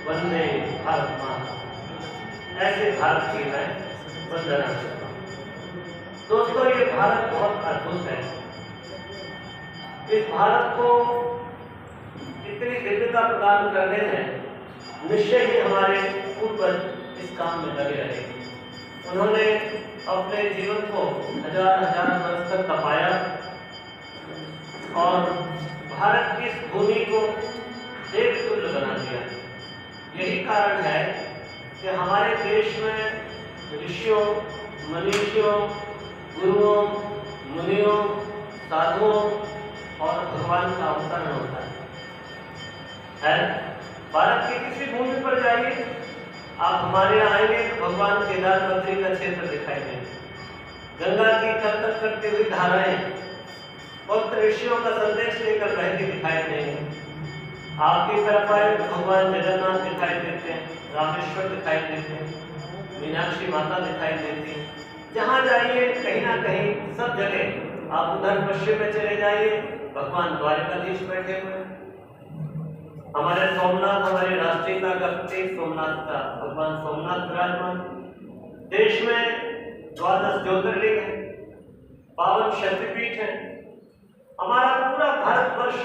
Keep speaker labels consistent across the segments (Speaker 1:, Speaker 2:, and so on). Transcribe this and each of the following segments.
Speaker 1: वंदे भारत माता। ऐसे भारत की मैं वंदना करता हूँ। दोस्तों, ये भारत बहुत अद्भुत है। इस भारत को इतनी दिव्यता प्रदान करने में निश्चय ही हमारे पूर्वज इस काम में लगे रहे। उन्होंने अपने जीवन को हजार हजार वर्ष तक तपाया और भारत की इस भूमि को देवतुल्य बना दिया। यही कारण है कि हमारे देश में ऋषियों, मनीषियों, गुरुओं, मुनियों, साधुओं और भगवान का अवतरण होता है। भारत की किसी भूमि पर जाइए, आप हमारे यहाँ आएंगे तो भगवान केदार बद्री का क्षेत्र दिखाई देगा। गंगा की तक करती हुई धाराएं भक्त ऋषियों का संदेश लेकर बहती दिखाई देंगे। आपकी तरफ आए भगवान जगन्नाथ दिखाई देते हैं, रामेश्वर दिखाई देते हैं, मीनाक्षी माता दिखाई देती है। जहाँ जाइए कहीं ना कहीं सब जगह, आप उधर पश्चिम में चले जाइए, भगवान द्वारकाधीश बैठे हुए हैं। हमारे सोमनाथ, हमारी राष्ट्रीयता का प्रतीक सोमनाथ का भगवान सोमनाथ विराजमान। देश में 12 ज्योतिर्लिंग है, 52 शक्तिपीठ है। हमारा पूरा भारतवर्ष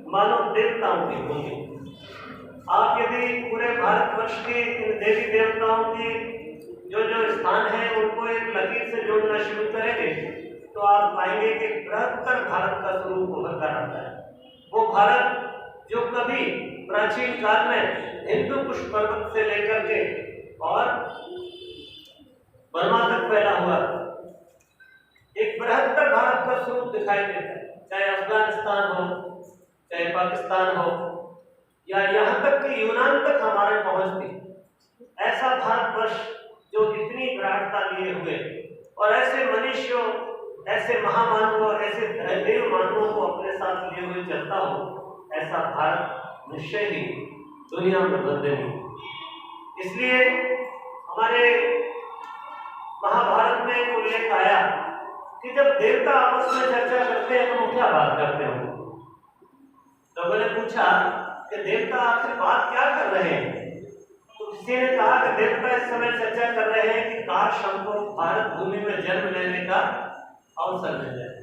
Speaker 1: मानव देवताओं की भूमि। आप यदि पूरे भारतवर्ष के इन देवी देवताओं के जो जो स्थान है उनको एक लकीर से जोड़ना शुरू करेंगे तो आप पाएंगे कि बृहत्तर भारत का स्वरूप उभर कर आता है। वो भारत जो कभी प्राचीन काल में हिंदू कुश पर्वत से लेकर के और बर्मा तक फैला हुआ एक बृहत्तर भारत का स्वरूप दिखाई देता है। चाहे अफगानिस्तान हो, चाहे पाकिस्तान हो, या यहाँ तक कि यूनान तक हमारे पहुंचती। ऐसा भारतवर्ष जो इतनी विराटता लिए हुए और ऐसे मनुष्यों, ऐसे महामानवों, ऐसे देव मानवों को अपने साथ लिए हुए चलता हो, ऐसा भारत निश्चय ही दुनिया में बदलेगी। इसलिए हमारे महाभारत में एक उल्लेख आया कि जब देवता आपस में चर्चा करते हैं तो वो क्या बात करते हैं। लोगों ने पूछा कि देवता आखिर बात क्या कर रहे हैं। तो किसी ने कहा कि देवता इस समय चर्चा कर रहे हैं कि काश हमको भारत भूमि में जन्म लेने का अवसर मिल जाए।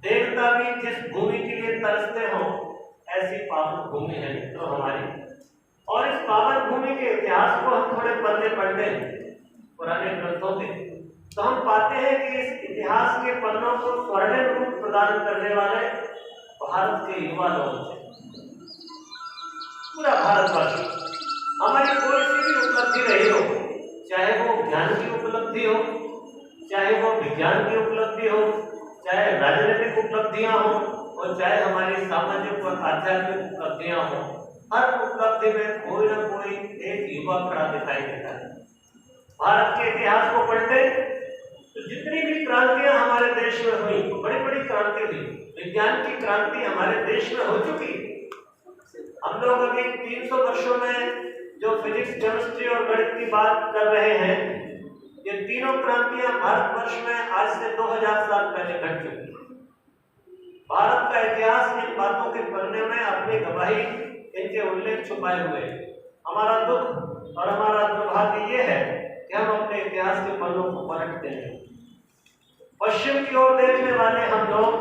Speaker 1: देवता भी जिस भूमि के लिए तरसते हों, ऐसी पावन भूमि है मित्रों हमारी। और इस पावन भूमि के इतिहास को हम थोड़े पन्ने पढ़ते हैं पुराने ग्रंथों के, तो हम पाते हैं कि इस इतिहास के पन्नों को स्वर्णिम रूप प्रदान करने वाले भारत के युवा लोग थे। पूरा भारतवर्ष, हमारी कोई सी भी उपलब्धि रही हो, चाहे वो ज्ञान की उपलब्धि हो, चाहे वो विज्ञान की उपलब्धि हो, चाहे राजनीतिक उपलब्धियां हो और चाहे हमारी सामाजिक और आध्यात्मिक उपलब्धियां हो, हर उपलब्धि में कोई ना कोई एक युवा खड़ा दिखाई देता है। भारत के इतिहास को पढ़ते तो जितनी भी क्रांतियां हमारे देश में हुई, बड़ी बड़ी क्रांति हुई, विज्ञान की क्रांति हमारे देश में हो चुकी। हम लोग अभी 300 वर्षों में जो फिजिक्स, केमिस्ट्री और गणित की बात कर रहे हैं, ये तीनों क्रांतियां भारतवर्ष में आज से 2000 साल पहले घट चुकी। भारत का इतिहास इन बातों के पन्ने में अपनी गवाही, इनके उल्लेख छुपाए हुए। हमारा दुख और हमारा दुर्भाग्य ये है कि हम अपने इतिहास के पन्नों को पलटते हैं। पश्चिम की ओर देखने वाले हम लोग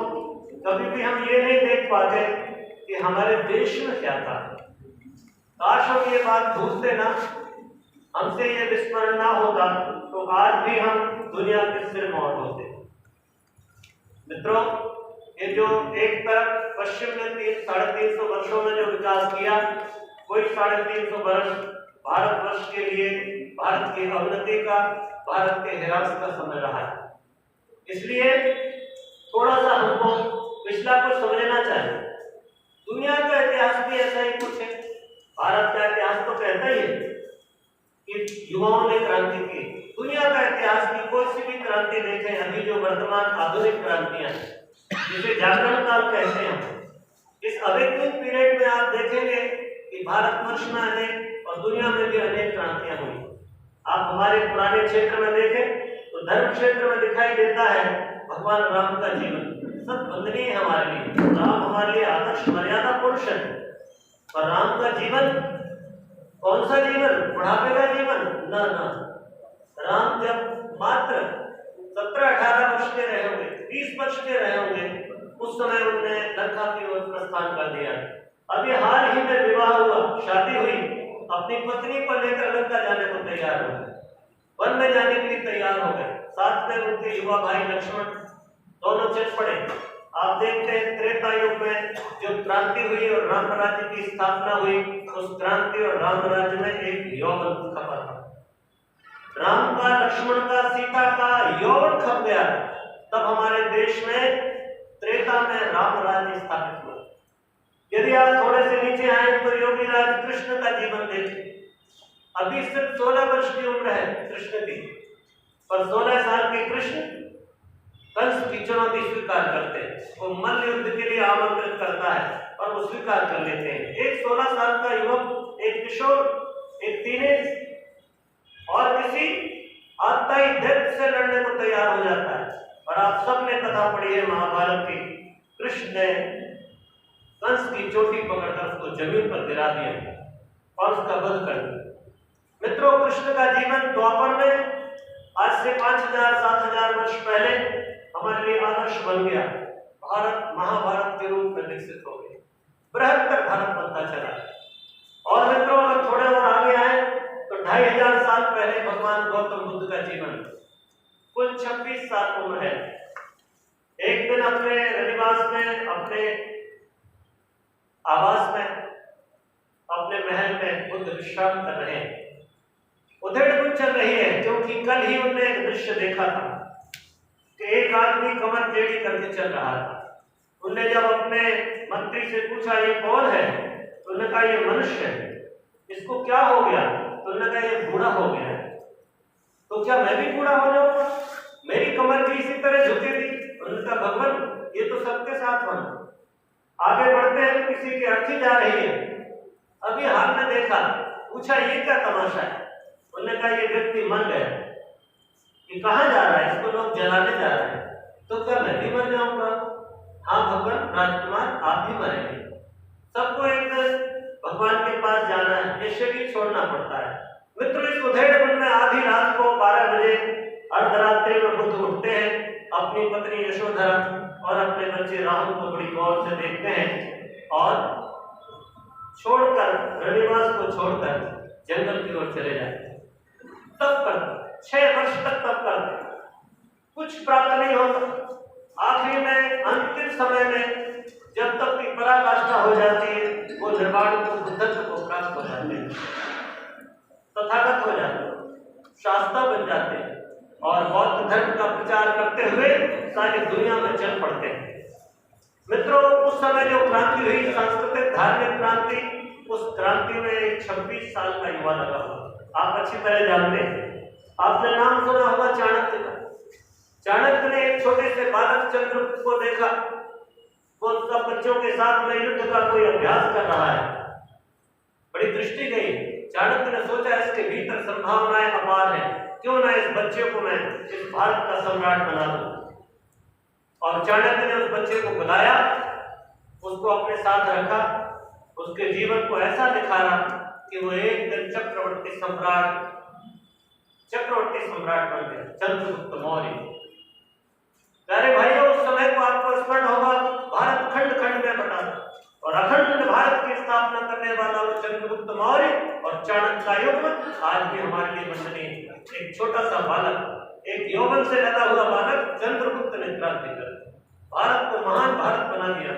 Speaker 1: कभी भी हम ये नहीं देख पाते कि हमारे देश में क्या था। काश हम ये बात भूलते ना, हमसे ये विस्मरण ना होता तो आज भी हम दुनिया के सिर मौत होते। मित्रों, ये जो एक तरफ पश्चिम ने 350 वर्षों में जो विकास किया, कोई 350 वर्ष भारतवर्ष के लिए भारत की अवनति का, भारत के हिरास का समय रहा है। इसलिए थोड़ा सा हमको पिछला कुछ समझना चाहिए। दुनिया का इतिहास भी ऐसा ही कुछ है। भारत का इतिहास तो कहता ही है कि युवाओं ने क्रांति की। दुनिया का इतिहास की कोई सी भी क्रांति देखें, अभी जो वर्तमान आधुनिक क्रांतियां हैं, जिसे जागरण काल कहते हैं, इस अवेकनिंग पीरियड में आप देखेंगे कि भारतवर्ष में अनेक और दुनिया में भी अनेक क्रांतियां हुई। आप हमारे पुराने क्षेत्र में देखें तो धर्म क्षेत्र में दिखाई देता है भगवान राम का जीवन सब वंदनीय है हमारे लिए। राम हमारे लिए आदर्श मर्यादा पुरुष है और राम का जीवन कौन सा जीवन? बुढ़ापे का जीवन? ना ना। राम जब मात्र 17-18 वर्ष के रहे होंगे, 20 वर्ष के रहे होंगे, उस समय उन्होंने लंका की ओर प्रस्थान कर दिया। अभी हाल ही में विवाह हुआ, शादी हुई, अपनी पत्नी को लेकर लंका जाने को तैयार हो गए, वन में जाने के लिए तैयार हो गए। साथ में उनके युवा भाई लक्ष्मण दोनों चल पड़े। आप देखते हैं त्रेता युग में जो क्रांति हुई और राम राज्य की स्थापना हुई, उस क्रांति और राम राज्य में एक यौवन खपा था। राम का, लक्ष्मण का, सीता का यौवन खप गया, तब हमारे देश में त्रेता में राम राज्य स्थापित हुआ। यदि आप थोड़े से नीचे आए तो योगी राज कृष्ण का जीवन देखें। अभी सिर्फ 16 वर्ष की उम्र है कृष्ण की, पर 16 साल के कृष्ण कंस की चुनौती स्वीकार करते हैं। वो मल्ल युद्ध के लिए आमंत्रित करता है और वो स्वीकार कर लेते हैं। एक 16 साल का युवक, एक किशोर, एक टीनेज और किसी आत्ताई दैत्य से लड़ने को तैयार हो जाता है। और आप सबने कथा पढ़ी है महाभारत की, कृष्ण ने कंस की चोटी पकड़कर उसको जमीन पर गिरा दिया और उसका वध कर दिया। मित्रों, कृष्ण का जीवन द्वापर में आज से 5000-7000 वर्ष पहले हमारे लिए आदर्श बन गया। भारत महाभारत के रूप में विकसित हो गई, बृहत्तर भारत बनता चला। और मित्रों, अगर थोड़े और आगे आए तो 2500 साल पहले भगवान गौतम बुद्ध का जीवन, कुल 26 साल उम्र है। एक दिन अपने रनिवास में, अपने आवास में, अपने महल में बुद्ध विश्राम कर रहे हैं। उधेड़-बुन चल रही है, क्योंकि कल ही उन्होंने एक दृश्य देखा था कि एक आदमी कमर टेढ़ी करके चल रहा था। उन्होंने जब अपने मंत्री से पूछा ये कौन है, तो उन्होंने कहा ये मनुष्य है, इसको क्या हो गया? तो उन्होंने कहा ये बूढ़ा हो गया है। तो क्या मैं भी बूढ़ा हो जाऊंगा? मेरी कमर भी इसी तरह झुकेगी? उन्होंने कहा भगवान ये तो सबके साथ बना। आगे बढ़ते हैं तो किसी की अर्थी जा रही है, अभी हाल में देखा, पूछा ये क्या तमाशा है? उन्होंने कहा ये व्यक्ति मर गया। ये कहाँ जा रहा है? इसको लोग जलाने जा रहे हैं। तो क्या मैं भी मर जाऊंगा? हाँ भगवान, राजकुमार आप भी मरेंगे। सबको एक भगवान के पास जाना है, ये शरीर छोड़ना पड़ता है। मित्रों, इस उधेड़-बुन में आधी रात को 12 बजे अर्धरात्रि में बुद्ध उठते हैं, अपनी पत्नी यशोधरा और अपने बच्चे राहुल को बड़ी गौर से देखते हैं और छोड़कर, रनिवास को छोड़कर जंगल की ओर चले जाते हैं। तब कर 6 वर्ष तक तब कर कुछ प्राप्त नहीं होता। आखिरी में, अंतिम समय में, जब तक की पराकाष्ठा हो जाती है, वो निर्वाण को, बुद्धत्व को प्राप्त हो जाते हैं, तथागत हो जाते हैं, शास्त्र बन जाते हैं और बौद्ध धर्म का प्रचार करते हुए सारी दुनिया में चल पड़ते हैं। मित्रों, उस समय जो क्रांति हुई, सांस्कृतिक धार्मिक क्रांति, उस क्रांति में एक 26 साल का युवा लगा हुआ। आप अच्छी तरह जानते हैं, आपने नाम सुना होगा चाणक्य का। चाणक्य ने एक छोटे से बालक चंद्रगुप्त को देखा, वो सब बच्चों के साथ में युद्ध का कोई अभ्यास कर रहा है। बड़ी दृष्टि गई। चाणक्य ने सोचा इसके भीतर संभावनाएं अपार हैं, क्यों ना इस बच्चे को मैं इस भारत का सम्राट बना दूं। और चाणक्य ने उस बच्चे को बुलाया, उसको अपने साथ रखा, उसके जीवन को ऐसा दिखाया कि वो एक दिन चक्रवर्ती सम्राट बन गया, चंद्रगुप्त मौर्य। प्यारे भाइयों, उस समय को आपको स्मरण होगा, भारत खंड खंड में बटा और अखंड भारत की स्थापना करने वाला वो चंद्रगुप्त मौर्य और चाणक्य का युग आज भी हमारे लिए वंदनीय। एक छोटा सा बालक, एक यौवन से लदा हुआ बालक चंद्रगुप्त ने क्रांति कर भारत को महान भारत बना दिया।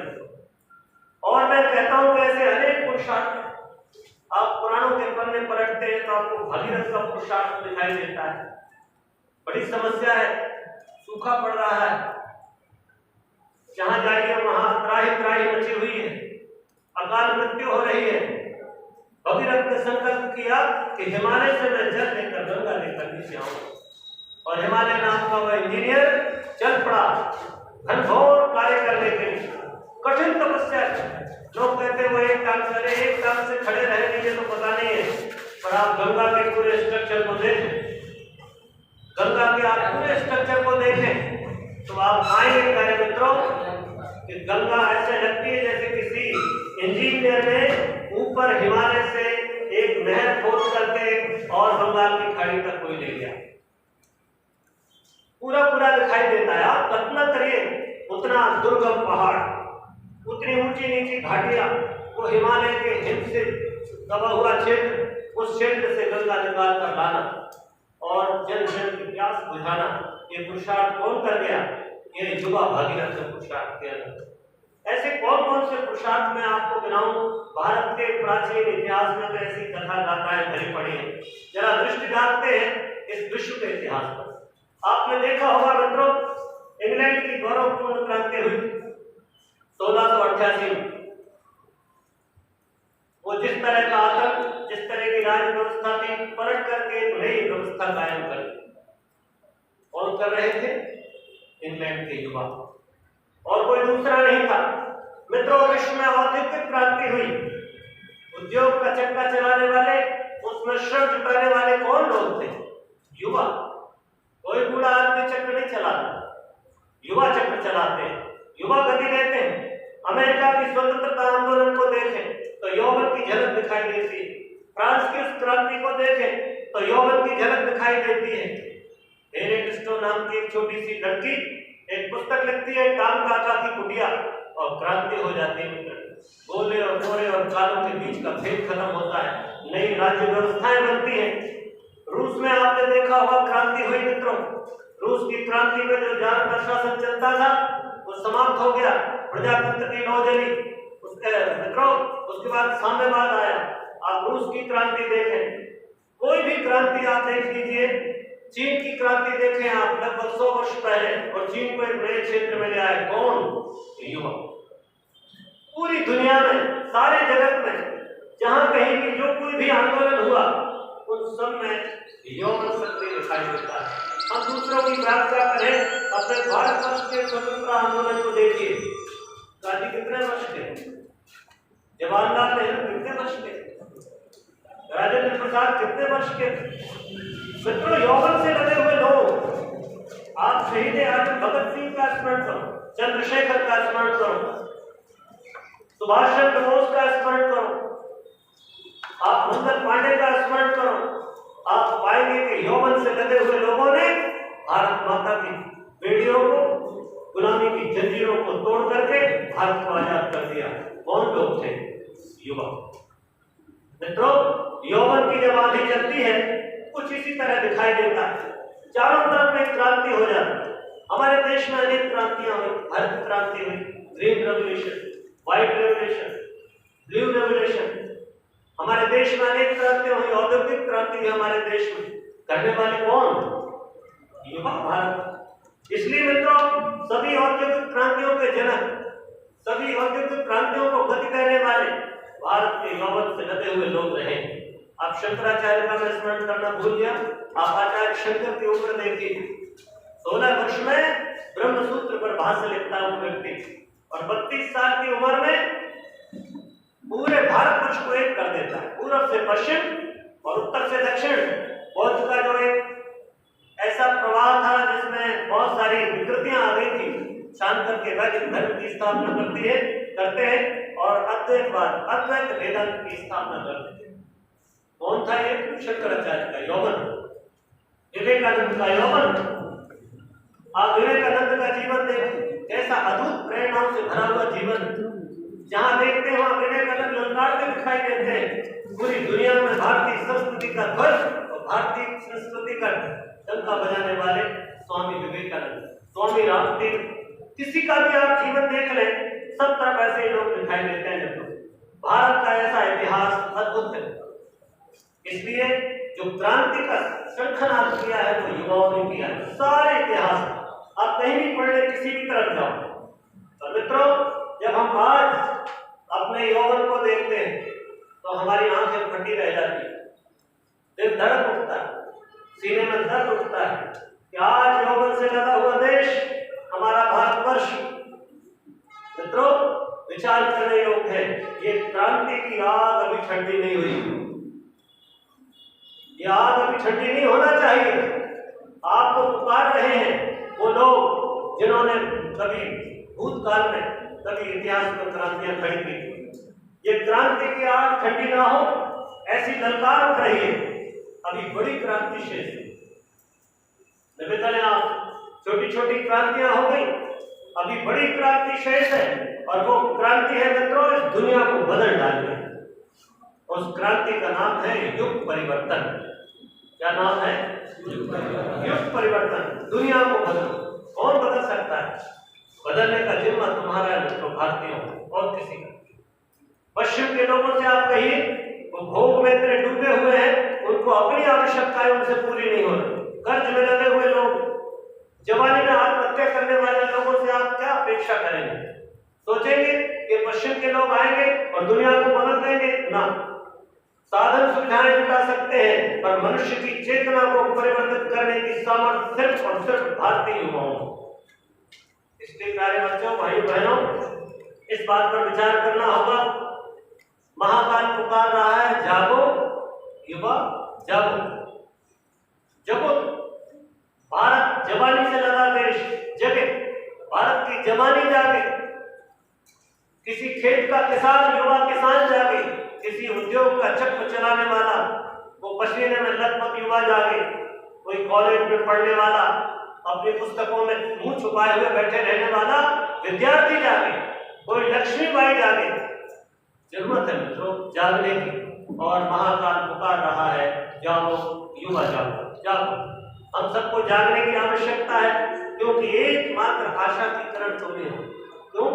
Speaker 1: और मैं कहता हूं कि ऐसे अनेक पुरुषार्थ आप पुराणों के पन्ने पलटते हैं तो आपको भगीरथ का पुरुषार्थ दिखाई देता है। बड़ी समस्या है, सूखा पड़ रहा है, जहां जाइए वहां त्राही मची हुई है, अकाल मृत्यु हो रही है। भगीरथ ने संकल्प किया कि हिमालय से मैं जल लेकर, गंगा लेकर नीचे आऊंगा। और हिमालय नाम का वह इंजीनियर चल पड़ा घनघोर कार्य करने के लिए, कठिन तपस्या। लोग कहते वो एक काम करे, एक काम से खड़े रहने के तो पता नहीं है, पर आप गंगा के पूरे स्ट्रक्चर को देखें, गंगा के आप पूरे स्ट्रक्चर को देखें तो आप आएंगे प्यारे मित्रों कि गंगा ऐसे लगती है जैसे किसी इंजीनियर ने ऊपर हिमालय से एक नहर और बंगाल की खाड़ी तक कोई ले गया। पूरा पूरा दिखाई देता है। आप कल्पना करिए, उतना दुर्गम पहाड़, उतनी ऊंची नीची घाटियां, वो हिमालय के हिम से दबा हुआ क्षेत्र, उस क्षेत्र से गंगा निकाल कर लाना और जन जन की प्यास बुझाना, ये पुरुषार्थ कौन कर गया? ये युवा भागीरथ ने पुरुषार्थ किया। ऐसे कौन कौन से पुरुषार्थ मैं आपको गिनाऊं? भारत के प्राचीन इतिहास में तो ऐसी कथा गाथाएं भरी पड़ी हैं। जरा दृष्टि डालते हैं इस विश्व के इतिहास पर। आपने देखा होगा मित्रों, इंग्लैंड की गौरवपूर्ण क्रांति हुई 1688 में। वो जिस तरह का आतंक, जिस तरह की राज व्यवस्था थी, पलट करके एक नई व्यवस्था कायम कर और कर रहे थे इंग्लैंड के युवा, और कोई दूसरा नहीं था। मित्रों, विश्व में औद्योगिक क्रांति हुई। उद्योग का चक्का चलाने वाले, उसमें श्रम जुटाने वाले कौन लोग थे? युवा। कोई बूढ़ा आदमी चक्र नहीं चलाता, युवा चक्र चलाते हैं, युवा गति देते हैं। अमेरिका की स्वतंत्रता आंदोलन को देखें तो यौवन की झलक दिखाई देती है। फ्रांस की उस क्रांति को देखें तो यौवन की झलक दिखाई देती है। एरिक स्टो नाम की एक छोटी सी लड़की एक पुस्तक लिखती है, काम काका की कुटिया, और क्रांति हो जाती है मित्र। गोले और गोरे और कालों के बीच का भेद खत्म होता है, नई राज्य व्यवस्थाएं बनती हैं। रूस में आपने देखा होगा क्रांति हुई मित्रों। रूस की क्रांति में जो जान का शासन चलता था वो समाप्त हो गया, प्रजातंत्र की लौ जली। उसके मित्रों, उसके बाद साम्यवाद आया। आप रूस की क्रांति देखें, कोई भी क्रांति आप देख लीजिए, चीन की क्रांति देखें आप लगभग 100 वर्ष पहले, और चीन को एक नए क्षेत्र में ले आए कौन? युवा। पूरी दुनिया में, सारे जगत में, जहां कहीं भी जो कोई भी आंदोलन हुआ, उन सब में यौवन सक्रिय दिखाई देता है। हम दूसरों की व्याख्या करें, अपने भारत वर्ष के स्वतंत्रता आंदोलन को देखिए। गांधी कितने वर्ष के? जवाहरलाल नेहरू कितने वर्ष के? राजेंद्र प्रसाद कितने वर्ष के? मित्रों, यौवन से लगे हुए लोग। आप शहीद आजम भगत सिंह का स्मरण करो, चंद्रशेखर का स्मरण करो, सुभाष चंद्र बोस का स्मरण करो, आप मंगल पांडे का स्मरण करो। आप पाएंगे कि यौवन से लगे हुए लोगों ने भारत माता की बेटियों को, गुलामी की जंजीरों को तोड़ करके भारत को आजाद कर दिया। कौन लोग थे? युवा। मित्रों, यौवन की जब आंधी चलती है, कुछ इसी तरह दिखाई देता है। चारों तरफ में क्रांति हो जाती है। हमारे देश में अनेक क्रांतियां हुई। हरित क्रांति हुई, green revolution, white revolution, blue revolution. हमारे देश में अनेक क्रांतियां हुई, औद्योगिक क्रांति हुई हमारे देश में। करने वाले कौन? युवा, भारत। इसलिए मित्रों, सभी औद्योगिक क्रांतियों के जनक, सभी औद्योगिक क्रांतियों को गति देने वाले भारत के यौवन से लगे हुए लोग रहे। आप शंकराचार्य का स्मरण करना भूल गया। आप आचार्य शंकर की उम्र देखिए, 16 वर्ष में ब्रह्मसूत्र पर भाष्य लिखता हुआ व्यक्ति, और 32 साल की उम्र में पूरे भारतवर्ष को एक कर देता है, पूर्व से पश्चिम और उत्तर से दक्षिण। बौद्ध का जो एक ऐसा प्रवाह था जिसमें बहुत सारी विकृतियां आ गई थी, शांत करके वैदिक धर्म की स्थापना करते हैं और अद्वैतवाद, अद्वैत वेदांत की स्थापना करते हैं। कौन था ये? शंकराचार्य का यौवन, विवेकानंद का यौवन। आप विवेकानंद का जीवन देखें, कैसा अद्भुत प्रेरणाओं से भरा हुआ जीवन। जहां देखते हैं वहां विवेकानंद ललकारते दिखाई देते हैं। पूरी दुनिया में भारतीय संस्कृति का ध्वज और भारतीय संस्कृति का डंका बजाने वाले स्वामी विवेकानंद, स्वामी रामदेव, किसी का भी आप जीवन देख लें, सब तरफ ऐसे लोग दिखाई देते हैं। भारत का ऐसा इतिहास अद्भुत है। इसलिए जो क्रांति का शंखनाद किया है वो युवाओं ने किया है। सारे इतिहास आप कहीं भी पढ़ ले, किसी भी तरफ जाओ। तो मित्रों, जब हम आज अपने यौवन को देखते हैं तो हमारी आंखें फटी रह जाती है, दिल धड़क उठता है, सीने में दर्द उठता है कि आज यौवन से लगा हुआ देश हमारा भारतवर्ष मित्रों विचार करने योग्य है। ये क्रांति की आग अभी ठंडी नहीं हुई, ये आग अभी ठंडी नहीं होना चाहिए। आपको पुकार रहे हैं वो लोग जिन्होंने कभी भूतकाल में, कभी इतिहास में क्रांतियां खड़ी की। ये क्रांति की आग ठंडी ना हो, ऐसी ललकार उठ रही है। अभी बड़ी क्रांति शेष है। निवेदन आप छोटी छोटी क्रांतियां हो गई, अभी बड़ी क्रांति शेष है, और वो क्रांति है मित्रों इस दुनिया को बदल डालने। उस क्रांति का नाम है युग परिवर्तन। क्या नाम है? युग परिवर्तन। दुनिया को बदल, कौन बदल सकता है? बदलने का जिम्मा तुम्हारा है मित्रों, भारतीयों, और किसी का। पश्चिम के लोगों से आप कहिए, वो भोग में इतने डूबे हुए हैं, उनको अपनी आवश्यकताएं उनसे पूरी नहीं हो रही, कर्ज में लगे हुए लोग, जवानी में आत्महत्या करने वाले लोगों से आप क्या अपेक्षा करेंगे? सोचेंगे कि पश्चिम के लोग आएंगे और दुनिया को बदल देंगे? ना। साधन सुविधाएं जुटा सकते हैं, पर मनुष्य की चेतना को परिवर्तित करने की सामर्थ्य सिर्फ और सिर्फ भारतीय युवाओं। इसलिए प्यारे बच्चों, भाइयों बहनों, इस बात पर विचार करना होगा। महाकाल पुकार रहा है, जागो युवा जागो। जगो, भारत जवानी से लगा देश, जगे, भारत की जवानी जागे। किसी खेत का किसान, युवा किसान जागे, किसी उद्योग का चक्र चलाने वाला, वो पसीने में लथपथ युवा जागे, कोई कॉलेज में पढ़ने वाला, अपनी पुस्तकों में मुंह छुपाए हुए बैठे रहने वाला विद्यार्थी जागे, कोई लक्ष्मीबाई जागे। जरूरत है मित्रों जागने की, और महाकाल पुकार रहा है, जागो युवा जागो, जागो। हम सबको जागने की आवश्यकता है, क्योंकि एकमात्र आशा की किरण तुम्हें हो। क्यों?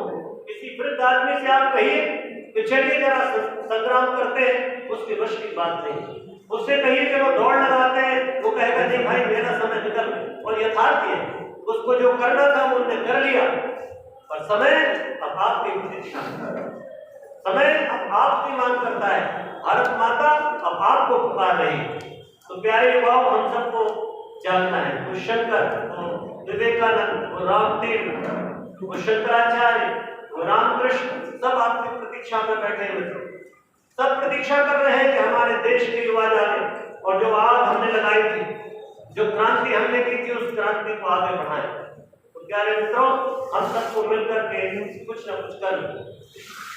Speaker 1: किसी वृद्ध आदमी से आप कहिए कि चलिए जरा संग्राम करते हैं, उसकी वश की बात नहीं। उससे कहिए चलो दौड़ लगाते हैं, वो कहेगा नहीं भाई मेरा समय निकल गया। और यथार्थ है, उसको जो करना था वो उन्होंने कर लिया, पर समय अब आपकी प्रतीक्षा, समय अब आपकी मांग करता है। भारत माता अब आपको पुकार रही है। तो प्यारे युवाओं, हम सबको जागना है। वो शंकर, वो विवेकानंद, वो रामदेव, वो शंकराचार्य, वो रामकृष्ण, सब आपकी प्रतीक्षा में बैठे हैं मित्रों। सब प्रतीक्षा कर रहे हैं कि हमारे देश के युवा जागे, और जो आग हमने लगाई थी, जो क्रांति हमने की थी, उस क्रांति को आगे बढ़ाएं। तो प्यारे मित्रों, हम सबको मिलकर के कुछ न कुछ कर।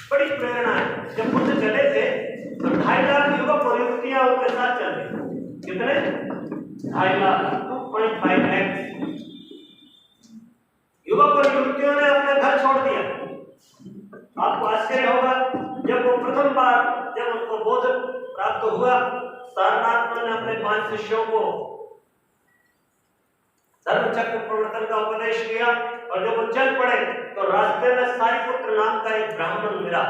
Speaker 1: बड़ी प्रेरणा है। जब बुद्ध चले थे तो 2.5 लाख युवक और युवतियां उनके साथ चले। कितने? 2.5 लाख, 2.5 लाख युवक और युवतियों ने अपने घर छोड़ दिया। आपको आश्चर्य होगा, जब वो प्रथम बार जब उनको बोध प्राप्त हुआ, सारनाथ ने अपने 5 शिष्यों को धर्मचक्र प्रवर्तन का उपदेश किया, और जब वो चल पड़े तो रास्ते में सारिपुत्र नाम का एक ब्राह्मण मिला,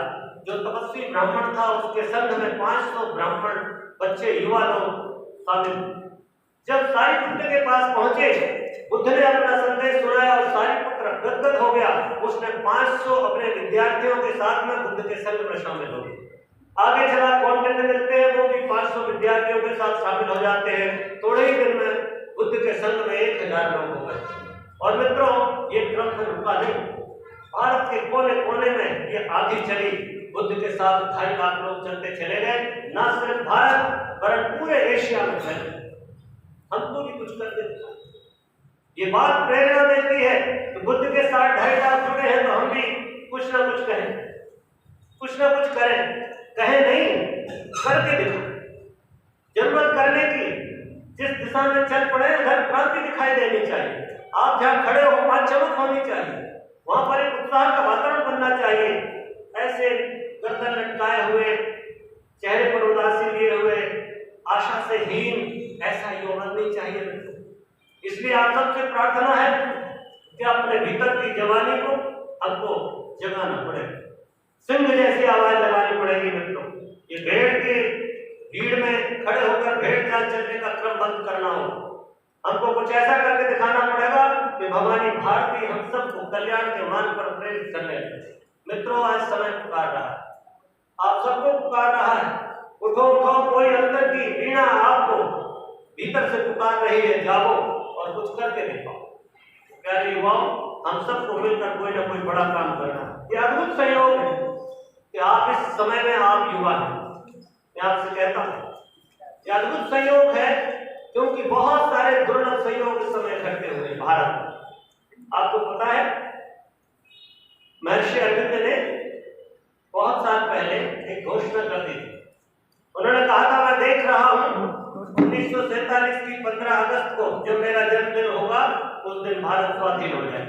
Speaker 1: जो तपस्वी ब्राह्मण था। उसके संग में 500 ब्राह्मण बच्चे, युवा लोग शामिल। जब सारिपुत्र के पास पहुंचे, बुद्ध ने अपना संदेश सुनाया और सारिपुत्र गदगद हो गया। उसने 500 अपने विद्यार्थियों के साथ में बुद्ध के संग में शामिल हो गए। आगे चला कॉन्वेंट में मिलते हैं, वो भी 500 विद्यार्थियों के साथ शामिल हो जाते हैं। थोड़े ही दिन में बुद्ध के संग में 1000 लोग हो गए। और मित्रों, ये क्रम रुका नहीं। भारत के कोने कोने में ये आगे चली। बुद्ध के साथ 2.5 लाख लोग चलते चले गए। न सिर्फ भारत वरन पूरे एशिया में फैले। हमको भी कुछ कर देता। ये बात प्रेरणा देती है कि बुद्ध के साथ 2.5 लाख जुड़े हैं, तो हम भी कुछ ना कुछ कहें, कुछ ना कुछ करें। कहें नहीं, करके दिखाएं। जरूरत करने की, जिस दिशा में चल पड़े उधर क्रांति दिखाई देनी चाहिए। आप जहाँ खड़े हो वहां चमक होनी चाहिए, वहां पर एक उत्साह का वातावरण बनना चाहिए। ऐसे गर्दन लटकाए हुए, चेहरे पर उदासी लिए हुए, आशा से हीन, ऐसा युवा नहीं चाहिए। इसलिए आप सबसे प्रार्थना है कि अपने भीतर की जवानी को हमको जगाना पड़े। सिंह जैसी आवाज लगानी पड़ेगी मित्रों। ये भेड़ के भीड़ में खड़े होकर भेड़ चाल चलने का क्रम बंद करना हो। हमको कुछ ऐसा करके दिखाना पड़ेगा कि भवानी भारती हम सबको कल्याण के मार्ग पर प्रेरित करने लगे। मित्रों, आज समय पुकार रहा है, आप सबको पुकार रहा है। उठो उठो, कोई अंदर की वीणा आपको भीतर से पुकार रही है, जाओ और कुछ करके दिखाओ। प्यारे युवाओं, हम सबको मिलकर कोई ना कोई बड़ा काम करना है। ये अद्भुत सहयोग है कि आप इस समय में आप युवा हैं। मैं आपसे कहता हूं, ये अद्भुत सहयोग है, क्योंकि बहुत सारे दुर्लभ सहयोग इस समय इकट्ठे हुए भारत। आपको पता है, महर्षि अरविंद ने बहुत साल पहले एक घोषणा कर दी थी। उन्होंने कहा था, मैं देख रहा हूं 1900 भारत स्वाधीन हो जाए।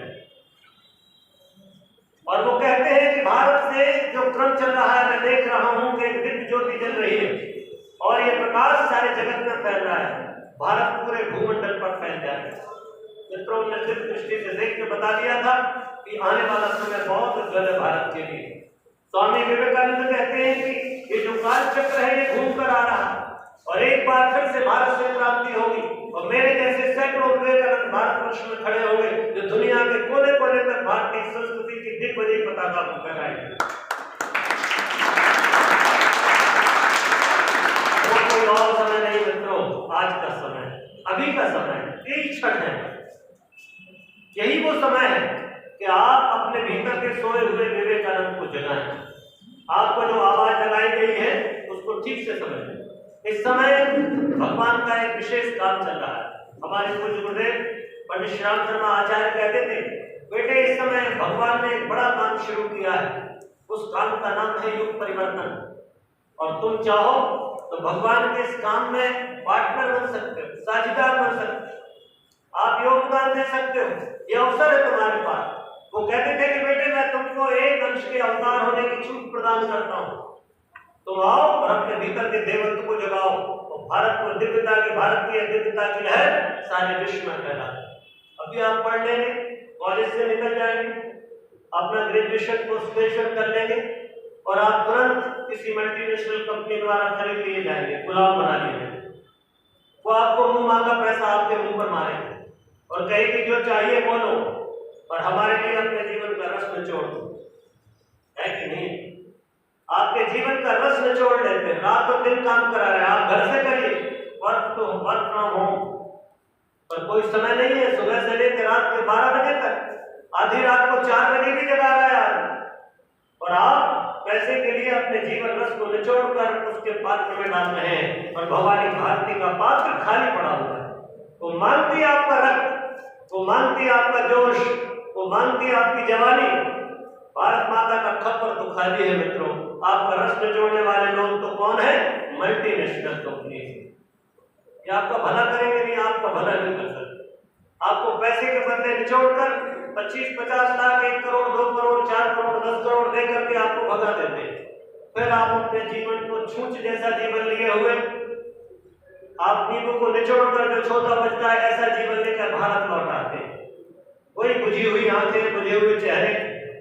Speaker 1: और वो कहते हैं कि भारत से जो क्रम चल रहा है, मैं देख रहा हूं कि एक दिव्य ज्योति जल रही है और ये प्रकाश सारे जगत में फैल रहा है, भारत पूरे भूमंडल पर फैल जाएगा। मित्रों ने दिव्य दृष्टि से देख के बता दिया था कि आने वाला समय बहुत उज्जवल है भारत के लिए। स्वामी विवेकानंद कहते हैं कि ये जो काल चक्र है ये घूम कर आ रहा है और एक बार फिर से भारत से क्रांति होगी और मेरे जैसे सैकड़ों विवेकानंद भारतवर्ष में खड़े होंगे जो दुनिया के कोने कोने तक भारतीय संस्कृति की दिग्विजयी पताका को फहराएंगे। कोई और समय नहीं मित्रों, आज का समय, अभी का समय, यही क्षण है, यही वो समय है कि आप अपने भीतर के सोए हुए विवेकानंद को जगाएं। आपको जो आवाज लगाई गई है उसको ठीक से समझें। इस समय भगवान का एक विशेष काम चल रहा है। हमारे पूज्य गुरुदेव पंडित श्री राम शर्मा आचार्य कहते थे, बेटे इस समय भगवान ने एक बड़ा काम शुरू किया है, उस काम का नाम है युग परिवर्तन। और तुम चाहो तो भगवान के इस काम में पार्टनर बन सकते हो, साझेदार बन सकते हो, आप योगदान दे सकते हो, ये अवसर है तुम्हारे पास। वो कहते थे कि बेटे मैं तुमको एक अंश के अवतार होने की छूट प्रदान करता हूँ, तुम आओ और अपने भीतर के देवत्व को जगाओ और भारत को दिव्यता की, भारतीय दिव्यता की लहर सारे विश्व में फैला। अभी आप पढ़ लेंगे, कॉलेज से निकल जाएंगे, अपना ग्रेजुएशन पोस्ट ग्रेजुएशन कर लेंगे और आप तुरंत किसी मल्टीनेशनल कंपनी द्वारा खरीद लिए जाएंगे, गुलाम बना लिए जाएंगे। वो आपको मुंह मांगा पैसा आपके मुंह पर मारेंगे और कहेगी जो चाहिए बोलो, और हमारे लिए अपने जीवन का रस निचोड़ दो, है कि नहीं? आपके जीवन का रस निचोड़ लेते हैं, रात और दिन काम करा रहे हैं, आप घर से करिए, वर्क फ्रॉम होम, पर कोई समय नहीं है, सुबह से लेकर रात के 12 बजे तक, आधी रात को 4 बजे भी जगा रहा है आदमी, और आप पैसे के लिए अपने जीवन रस को निचोड़ कर उसके पात्र में डाल रहे हैं और भवानी भारती का पात्र खाली पड़ा हुआ है। वो मांगती है आपका रक्त, वो मांगती है आपका जोश, वो मांगती है आपकी जवानी। भारत माता का खप्पर तो खाली है मित्रों, आपका रस निचोड़ने वाले लोग तो कौन है? Multinational company. ये आपका भला करेंगे नहीं, आपका भला नहीं कर सकते। आपको पैसे के बदले निचोड़कर 25-50 लाख, 1 करोड़, 2 करोड़, 4 करोड़, 10 करोड़ दे करके आपको भगा देते हैं। फिर आप अपने जीवन को छूछ जैसा जीवन लिए हुए, आप नींबू को निचोड़कर जो छोटा बचता है ऐसा जीवन लेकर भारत लौट आते हैं। वही बुझी हुई आंखें, बुझे हुए चेहरे,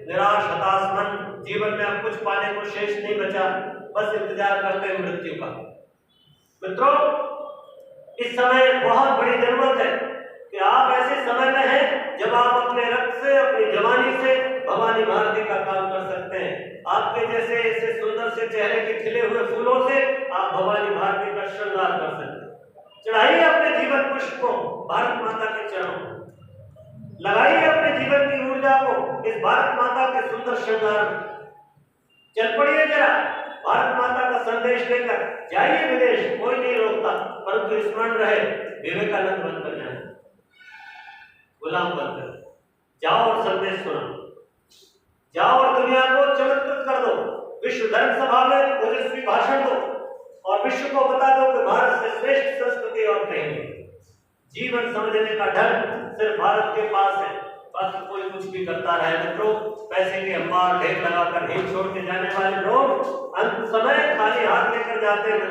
Speaker 1: निराश हताश मन, जीवन में अब कुछ पाने को शेष नहीं बचा, बस इंतजार करते हैं मृत्यु का। मित्रों, इस समय बहुत बड़ी जरूरत है कि आप ऐसे समय में हैं जब आप अपने रक्त से, अपनी जवानी से भवानी भारती का काम कर सकते हैं। आपके जैसे ऐसे सुंदर से चेहरे के खिले हुए फूलों से आप भवानी भारती का श्रृंगार कर सकते हैं। चढ़ाइए अपने जीवन पुष्प को भारत माता के चरणों, लगाइए अपने जीवन की ऊर्जा को इस भारत माता के सुंदर श्रृंगार में। चल पड़िए जरा, भारत माता का संदेश लेकर जाइए विदेश, कोई नहीं रोकता, परंतु स्मरण रहे विवेकानंद बनकर जाए, गुलाम बनकर जाओ और संदेश सुनाओ, जाओ और दुनिया को चमत्कृत कर दो, विश्व धर्म सभा में ओजस्वी भाषण दो और विश्व को बता दो कि भारत से श्रेष्ठ संस्कृति और कहीं नहीं। जीवन समझने का ढंग सिर्फ भारत के पास है, बाकी कोई कुछ भी करता रहे मित्रों। पैसे के अंबार ढेर लगाकर हिल छोड़ के जाने वाले लोग अंत समय खाली हाथ लेकर जाते हैं।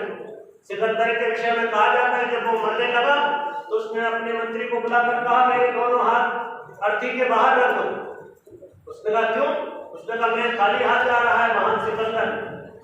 Speaker 1: सिकंदर के विषय में कहा जाता है जब वो मरने लगा तो उसने अपने मंत्री को बुलाकर कहा मेरे दोनों हाथ अर्थी के बाहर रख दो। उसने कहा क्यों? उसने कहा मैं खाली हाथ जा रहा है महान सिकंदर,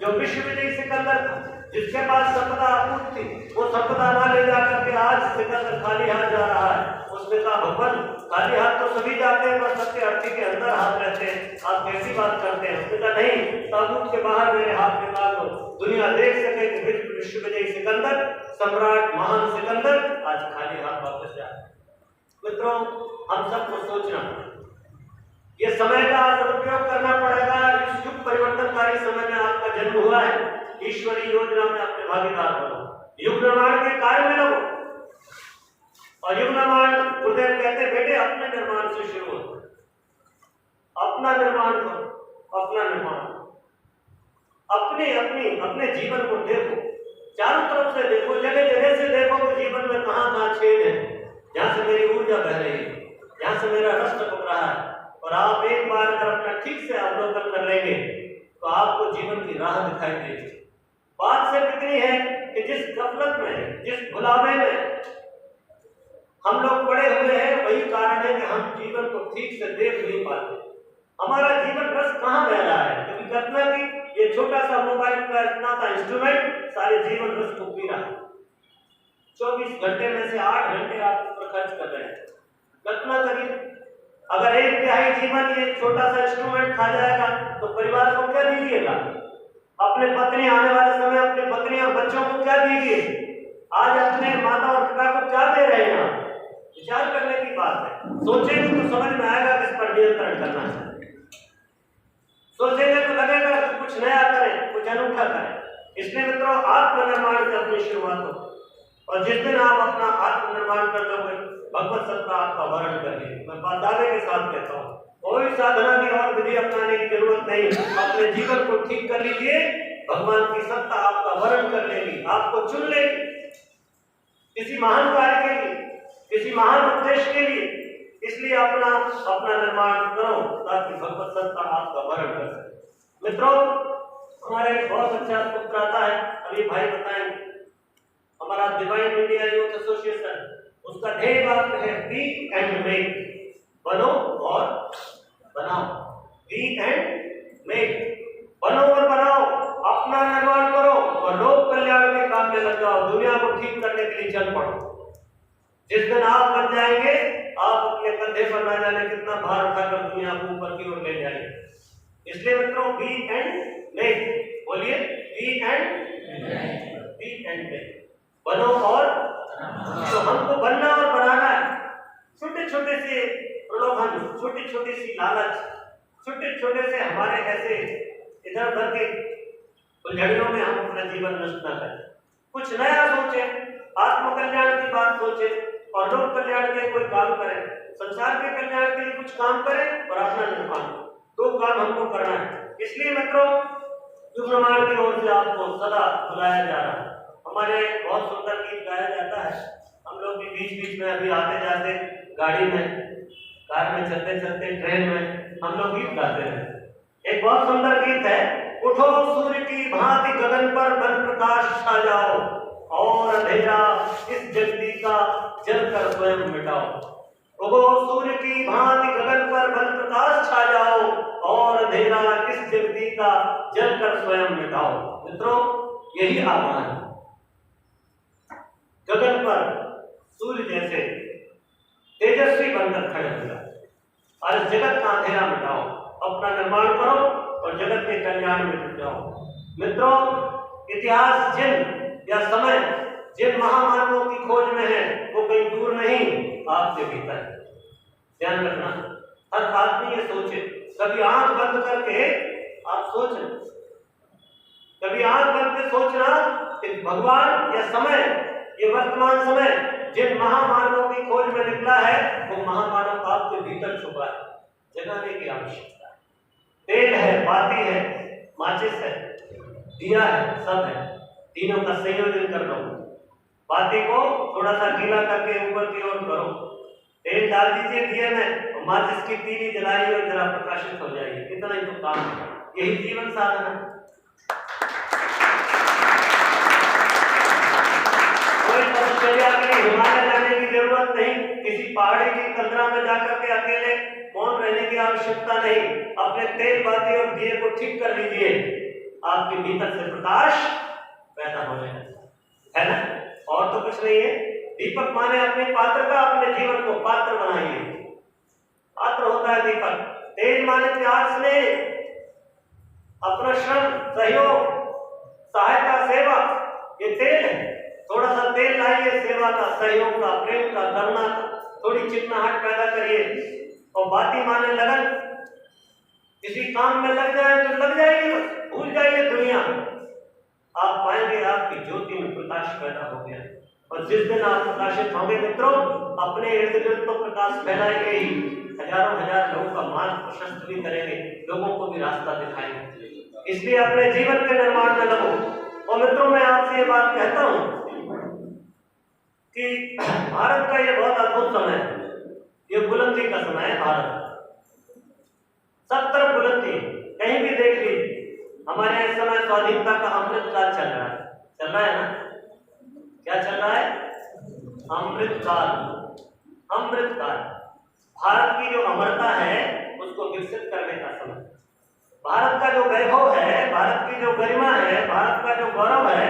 Speaker 1: जो विश्व विजयी सिकंदर था, जिसके पास संपदा अपूर्व थी, वो संपदा ना ले जाकर के आज सिकंदर खाली हाथ जा रहा है। उसने कहा भगवान खाली हाथ तो सभी जाते हैं पर सबके अर्थी के अंदर हाथ रहते हैं, आप कैसी बात करते हैं? उसने कहा नहीं, ताबूत के बाहर मेरे हाथ निकाल दो, दुनिया देख सके कि विश्व विजयी सिकंदर, सम्राट महान सिकंदर आज खाली हाथ वापस जा रहा है। मित्रों, हम सबको सोचना ये समय का सदुपयोग करना पड़ेगा। इस युग परिवर्तनकारी समय में आपका जन्म हुआ है, ईश्वरीय योजना में अपने भागीदार बनो, युग निर्माण के कार्य में लगो। और युग निर्माण गुरुदेव कहते हैं बेटे अपने निर्माण से शुरू होता है, अपना निर्माण करो, अपना निर्माण अपने जीवन को देखो, चारों तरफ से देखो, जगह जगह से देखो कि जीवन में कहां छेद है, जहां से मेरी ऊर्जा बह रही है, जहां से इतनी है कि जिस गफलत में, जिस भुलावे में हम लोग पड़े हुए हैं, वही कारण है कि हम जीवन को ठीक से देख नहीं पाते। हमारा जीवन रस कहाँ बह रहा है? क्योंकि कल्पना की ये छोटा सा मोबाइल का इतना सा इंस्ट्रूमेंट सारे जीवन रस को पी रहा है। 24 घंटे में से 8 घंटे आप उस पर खर्च कर रहे हैं। कल्पना करिए, अगर 1/3 जीवन ये छोटा सा इंस्ट्रूमेंट खा जाएगा तो परिवार को क्या दीजिएगा? अपने पत्नी, आने वाले समय अपने पत्नी और बच्चों को क्या दीजिए? आज अपने माता और पिता को क्या दे रहे हैं? आप विचार करने की बात है। सोचेंगे तो समझ में आएगा किस पर नियंत्रण करना है। सोचेंगे तो लगेगा कि कुछ नया करें, कुछ अनूठा करें। इसलिए मित्रों, आत्मनिर्माण से अपनी शुरुआत हो, और जिस दिन आप अपना आत्मनिर्माण कर लोगे, भगवत सत्ता आपका वर्ण करेगी। मैं दावे के साथ कहता हूँ, कोई साधना की और विधि अपनाने की जरूरत नहीं। अपने जीवन को ठीक कर लीजिए, भगवान की सत्ता आपका वर्ण कर लेगी, आपको चुन लेगी किसी महान कार्य के लिए, किसी महान उद्देश्य के लिए। इसलिए अपना निर्माण करो ताकि भगवत सत्ता आपका वर्ण कर सके। मित्रों, हमारा एक बहुत अच्छा सूत्र आता है, अभी भाई बताएंगे। हमारा डिवाइन इंडिया यूथ एसोसिएशन, उसका ध्येय वाक्य है बी एंड मेक, बनो और बनाओ। बी एंड मेक, बनो और बनाओ, अपना निर्माण करो और लोक कल्याण के काम में लग जाओ। दुनिया को ठीक करने के लिए चल पड़ो। जिस दिन आप बन जाएंगे, आप अपने कंधे पर ना जाने कितना भार उठाकर दुनिया को ऊपर की ओर ले जाएंगे। इसलिए मित्रों, बी एंड मेक, बोलिए बी एंड मेक, बनो और। तो हमको बनना और बनाना है। छोटे छोटे से प्रलोभन, छोटी छोटी सी लालच, छोटे छोटे से हमारे ऐसे इधर उधर के उलझड़ियों में हम अपना जीवन नष्ट न करें। कुछ नया सोचें, आत्मकल्याण की बात सोचें और लोक कल्याण के कोई काम करें। संसार के कल्याण के लिए कुछ काम करें और अपना निर्माण, 2 काम हमको करना है। इसलिए मित्रों, युग निर्माण की ओर से आपको सदा बुलाया जा रहा है। हमारे बहुत सुंदर गीत गाया जाता है। हम लोग भी बीच बीच में अभी आते जाते गाड़ी में, कार में, चलते चलते ट्रेन में हम लोग गीत गाते हैं। एक बहुत सुंदर गीत है, उठो सूर्य की भांति गगन पर बन प्रकाश छा जाओ, और अंधेरा इस जगती का जलकर स्वयं मिटाओ। उठो सूर्य की भांति गगन पर बन प्रकाश छा जाओ, और अंधेरा इस जगती का जलकर स्वयं मिटाओ। मित्रों, यही आह्वान है। गगन पर सूर्य जैसे तेजस्वी बनकर खड़े हो जाओ और इस जगत का अंधेरा मिटाओ, अपना निर्माण करो और जगत के कल्याण में जुट जाओ। मित्रों, इतिहास या समय जिन महामानवों की खोज में है, वो कहीं दूर नहीं, आपके भीतर है। ध्यान रखना, हर आदमी ये सोचे, कभी आंख बंद करके आप सोचना, कभी आंख बंद के सोचना कि भगवान या समय, ये वर्तमान समय जिन महामानवों की खोज में निकला है, वो महामानव आपके भीतर छुपा है। जगाने की आवश्यकता है। तेल है, बाती है, माचिस है, दिया है, सब है। तीनों का संयोजन कर लो। बाती को थोड़ा सा गीला करके ऊपर की ओर करो, तेल डाल दीजिए दिए में, और माचिस की तीली जलाइए और जरा प्रकाशित हो जाइए। इतना ही तो काम है। यही जीवन साधन है। कोई ऑस्ट्रेलिया के लिए हिमालय जाने की जरूरत नहीं, किसी पहाड़ी की कल्पना में जाकर के अकेले मौन रहने की आवश्यकता नहीं। अपने तेल, बाती और दिए को ठीक कर लीजिए, आपके भीतर से प्रकाश पैदा हो जाएगा, है ना? और तो कुछ नहीं है। दीपक माने अपने पात्र का, अपने जीवन को पात्र बनाइए। पात्र होता है दीपक। तेल माने प्यार, स्नेह, अपना श्रम, सहयोग, सहायता, सेवा, ये तेल है। थोड़ा सा तेल लाइए, सेवा का, सहयोग का, प्रेम का, करुणा का, थोड़ी चिकनाहट पैदा करिए। और बाती माने लगन, किसी काम में लग जाए तो लग जाइए, भूल जाइए दुनिया। आप पाएंगे आपकी ज्योति में प्रकाश पैदा हो गया। और जिस दिन आप प्रकाशित होंगे मित्रों, अपने इर्द गिर्द तो प्रकाश फैलाएंगे ही, हजारों हजार लोगों का मार्ग प्रशस्त भी करेंगे, लोगों को भी रास्ता दिखाएंगे। इसलिए अपने जीवन के निर्माण में लगो। और मित्रों, मैं आपसे ये बात कहता हूं कि भारत का ये बहुत अद्भुत समय है, ये बुलंदी का समय है। भारत सब तरफ बुलंदी, कहीं भी देख लीजिए। हमारे इस समय स्वाधीनता का अमृत काल चल रहा है, चल रहा है ना? क्या चल रहा है? अमृतकाल। अमृतकाल भारत की जो अमरता है उसको विकसित करने का समय, भारत का जो वैभव है, भारत की जो गरिमा है, भारत का जो गौरव है,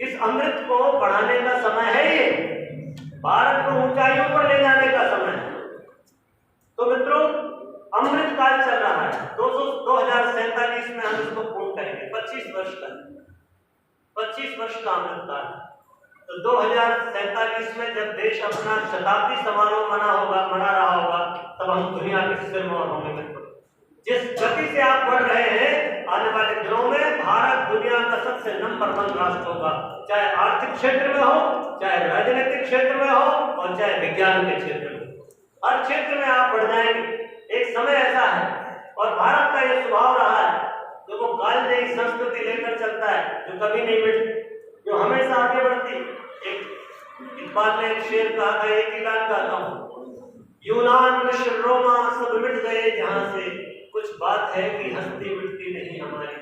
Speaker 1: इस अमृत को बढ़ाने का समय है। ये भारत को ऊंचाइयों पर ले जाने का समय है। तो मित्रों, अमृतकाल चल रहा है। 2047 में हम इसको पूर्ण करेंगे। 25 वर्ष का 25 वर्ष का अमृतकाल। तो 2047 में जब देश अपना शताब्दी समारोह मना रहा होगा, तब हम दुनिया के सिरमौर होंगे। मित्रों, जिस गति से आप बढ़ रहे हैं, आने वाले दिनों में भारत दुनिया का सबसे नंबर 1 राष्ट्र होगा, चाहे आर्थिक क्षेत्र में हो, चाहे राजनीतिक क्षेत्र में हो, और चाहे विज्ञान के क्षेत्र में। हर क्षेत्र में आप बढ़ जाएंगे। एक समय ऐसा है, और भारत का यह स्वभाव रहा है कि वो कालजयी संस्कृति लेकर चलता है, जो कभी नहीं मिटती, जो हमेशा आगे बढ़ती। एक इकबाल ने एक शेर कहा था, एक ही लाइन गाता हूँ, यूनान मिस्र रोमा सब मिट गए जहां से, कुछ बात है कि हस्ती मिटती नहीं हमारी।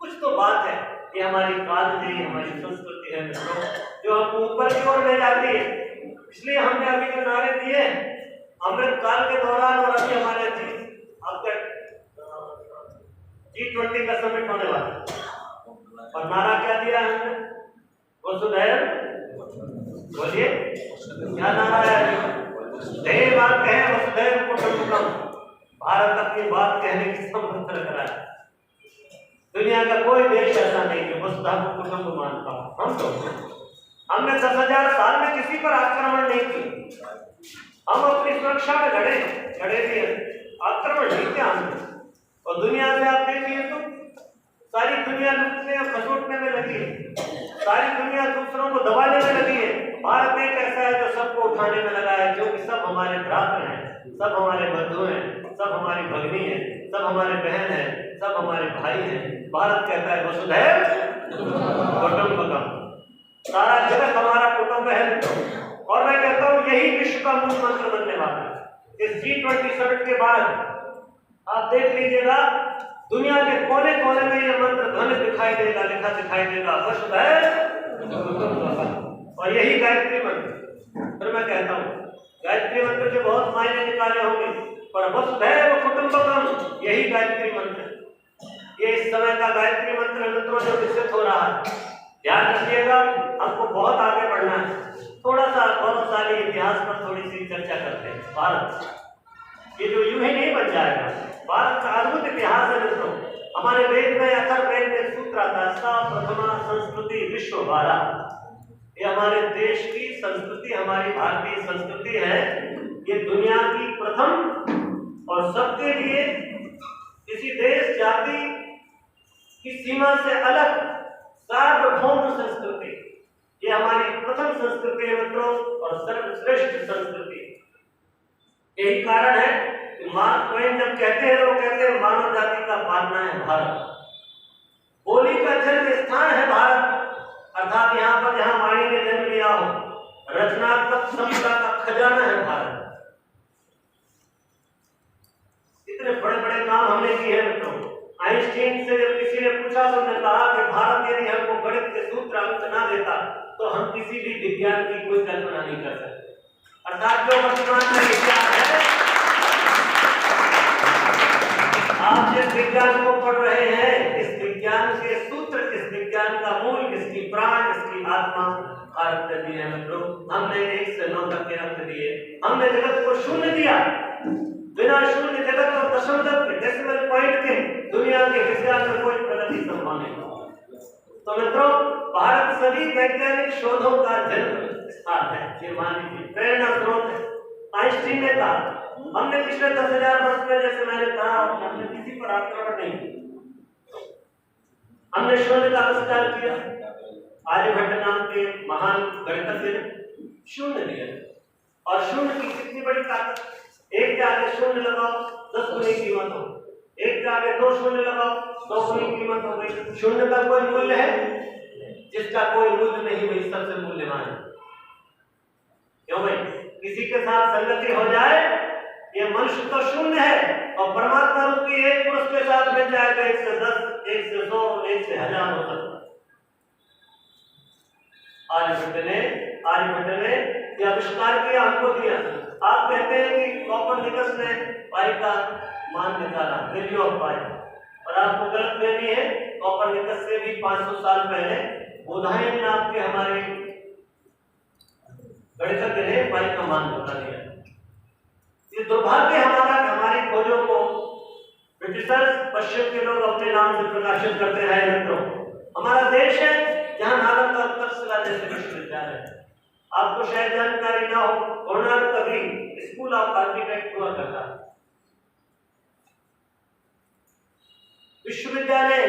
Speaker 1: कुछ तो बात है कि हमारी कालजयी, हमारी संस्कृति है मित्रों, जो हमको ऊपर की ओर ले जाती है। इसलिए हमने अभी जो नारे दिए अमृतकाल के दौरान, और अभी हमारे आपका G20 का समिट होने वाला है, और नारा क्या दिया है हमने? वसुधैव, बोलिए क्या नारा है? नई बात कहें, वसुधैव कुटुंबकम। भारत अपनी बात कहने की समर्थ रख रहा है। दुनिया का कोई देश ऐसा नहीं कि वसुधैव कुटुंब मानता हो। हम तो हमने 10,000 साल में किसी पर आक्रमण नहीं किया। हम अपनी सुरक्षा में लड़े भी हैं, आक्रमण नहीं किया हमने। और दुनिया से आप देखिए तो सारी दुनिया लूटने और खसोटने में लगी है, सारी दुनिया दूसरों को दबाने में लगी है। भारत एक ऐसा है जो सबको उठाने में लगा है, क्योंकि सब हमारे भ्राता हैं, सब हमारे बंधु हैं, सब हमारी भगिनी है, सब हमारे बहन है, सब हमारे भाई हैं। भारत कहता है वसुधैव कुटुंबकम, सारा जगत हमारा कुटुंब है। और मैं कहता हूं यही विश्व का मूल मंत्र बनने वाला है। इस G20 समिट के बाद आप देख लीजिएगा, दुनिया के कोने कोने में यह मंत्र ध्वनि दिखाई देगा, लिखा दिखाई देगा, वसुधैव कुटुंबकम। और यही गायत्री मंत्र, फिर मैं कहता हूं गायत्री मंत्र के बहुत मायने निकाले होंगे, पर वसुधैव कुटुंबकम यही गायत्री मंत्र, ये इस समय का गायत्री मंत्र मित्रों जो विकसित हो रहा है। ध्यान रखिएगा, हमको बहुत आगे बढ़ना है। थोड़ा सा गौरवशाली इतिहास पर थोड़ी सी चर्चा करते हैं। भारत ये जो यूं ही नहीं बन जाएगा, भारत का अद्भुत इतिहास है मित्रों। हमारे वेद में, अथर्ववेद में सूत्र आता है, सा प्रथमा संस्कृति विश्व भारा। ये हमारे देश की संस्कृति, हमारी भारतीय संस्कृति है। ये दुनिया की प्रथम और सबके लिए किसी देश जाति की सीमा से अलग सार्वभौम संस्कृति, ये हमारी प्रथम संस्कृति है मित्रों, और सर्वश्रेष्ठ संस्कृति। यही कारण है कि मार्क ट्वेन जब कहते हैं, वो कहते हैं मानव जाति का पालना है भारत, होली का जन्म स्थान है भारत, अर्थात यहाँ पर जहाँ वाणी ने जन्म लिया हो, रचनात्मक क्षमता का खजाना है भारत। इतने बड़े बड़े काम हमने किए हैं मित्रों। आइंस्टीन से जब किसी ने पूछा तो उन्होंने कहा कि भारत यदि हमको गणित के सूत्र अंक ना देता तो हम किसी भी विज्ञान की कोई कल्पना नहीं कर सकते। अर्थात जो वर्तमान में विज्ञान है, आप जिस विज्ञान को पढ़ रहे हैं, इस विज्ञान के सूत्र, इस विज्ञान का मूल, इसकी प्राण, इसकी आत्मा भारत ने दी है मित्रों। हमने 1 से 9 तक के अंक दिए, हमने जगत को शून्य दिया। बिना शून्य जगत और दशमलव के, डेसिमल पॉइंट के दुनिया के विज्ञान में कोई प्रगति संभव नहीं। तो मित्रों, भारत सभी वैज्ञानिक शोधों का जन्म स्थान है, ये मान लीजिए, प्रेरणा स्रोत है। आइंस्टीन ने कहा, हमने पिछले 10,000 वर्ष में, जैसे मैंने कहा, हमने किसी पर आक्रमण नहीं किया, हमने शून्य का आविष्कार किया। आर्यभट्ट नाम के महान गणितज्ञ ने शून्य दिया, और शून्य की कितनी बड़ी ताकत। एक के आगे शून्य लगाओ 10 गुनी कीमत हो, एक के आगे 2 शून्य लगाओ 100 गुनी कीमत हो गई। शून्य का कोई मूल्य है? जिसका कोई मूल्य नहीं वही सबसे मूल्यवान है। क्यों भाई? किसी के साथ संगति हो जाए, ये मनुष्य तो शून्य है, और परमात्मा रूपी एक पुरुष के साथ मिल जाए तो 1 से 10, 1 से 100, 1 से 1000 हो सकता है। आर्यभट्ट ने ये आविष्कार किया, हमको दिया। आप कहते हैं कि कोपरनिकस ने पाई का मान निकाला, वैल्यू ऑफ पाई, और आपको गलत फहमी है। कोपरनिकस से भी 500 साल पहले बोधायन नाम के हमारे गणितज्ञ ने पाई का मान बता दिया। ये दुर्भाग्य हमारा कि हमारी खोजों को ब्रिटिशर्स, पश्चिम के लोग अपने नाम से प्रकाशित करते रहे। मित्रों, हमारा देश है जहां नालंदा तक्षशिला जैसे विश्वविद्यालय है। आपको शायद जानकारी ना हो, कोणार्क कभी स्कूल ऑफ आर्किटेक्ट हुआ करता। विश्वविद्यालय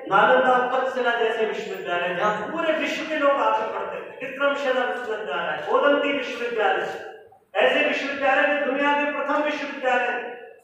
Speaker 1: नालंदा तक्षशिला जैसे विश्वविद्यालय जहां पूरे विश्व के लोग आकर पढ़ते हैं। विक्रमशिला विश्वविद्यालय, ओदंती विश्वविद्यालय, ऐसे विश्वविद्यालय जो दुनिया के प्रथम विश्वविद्यालय,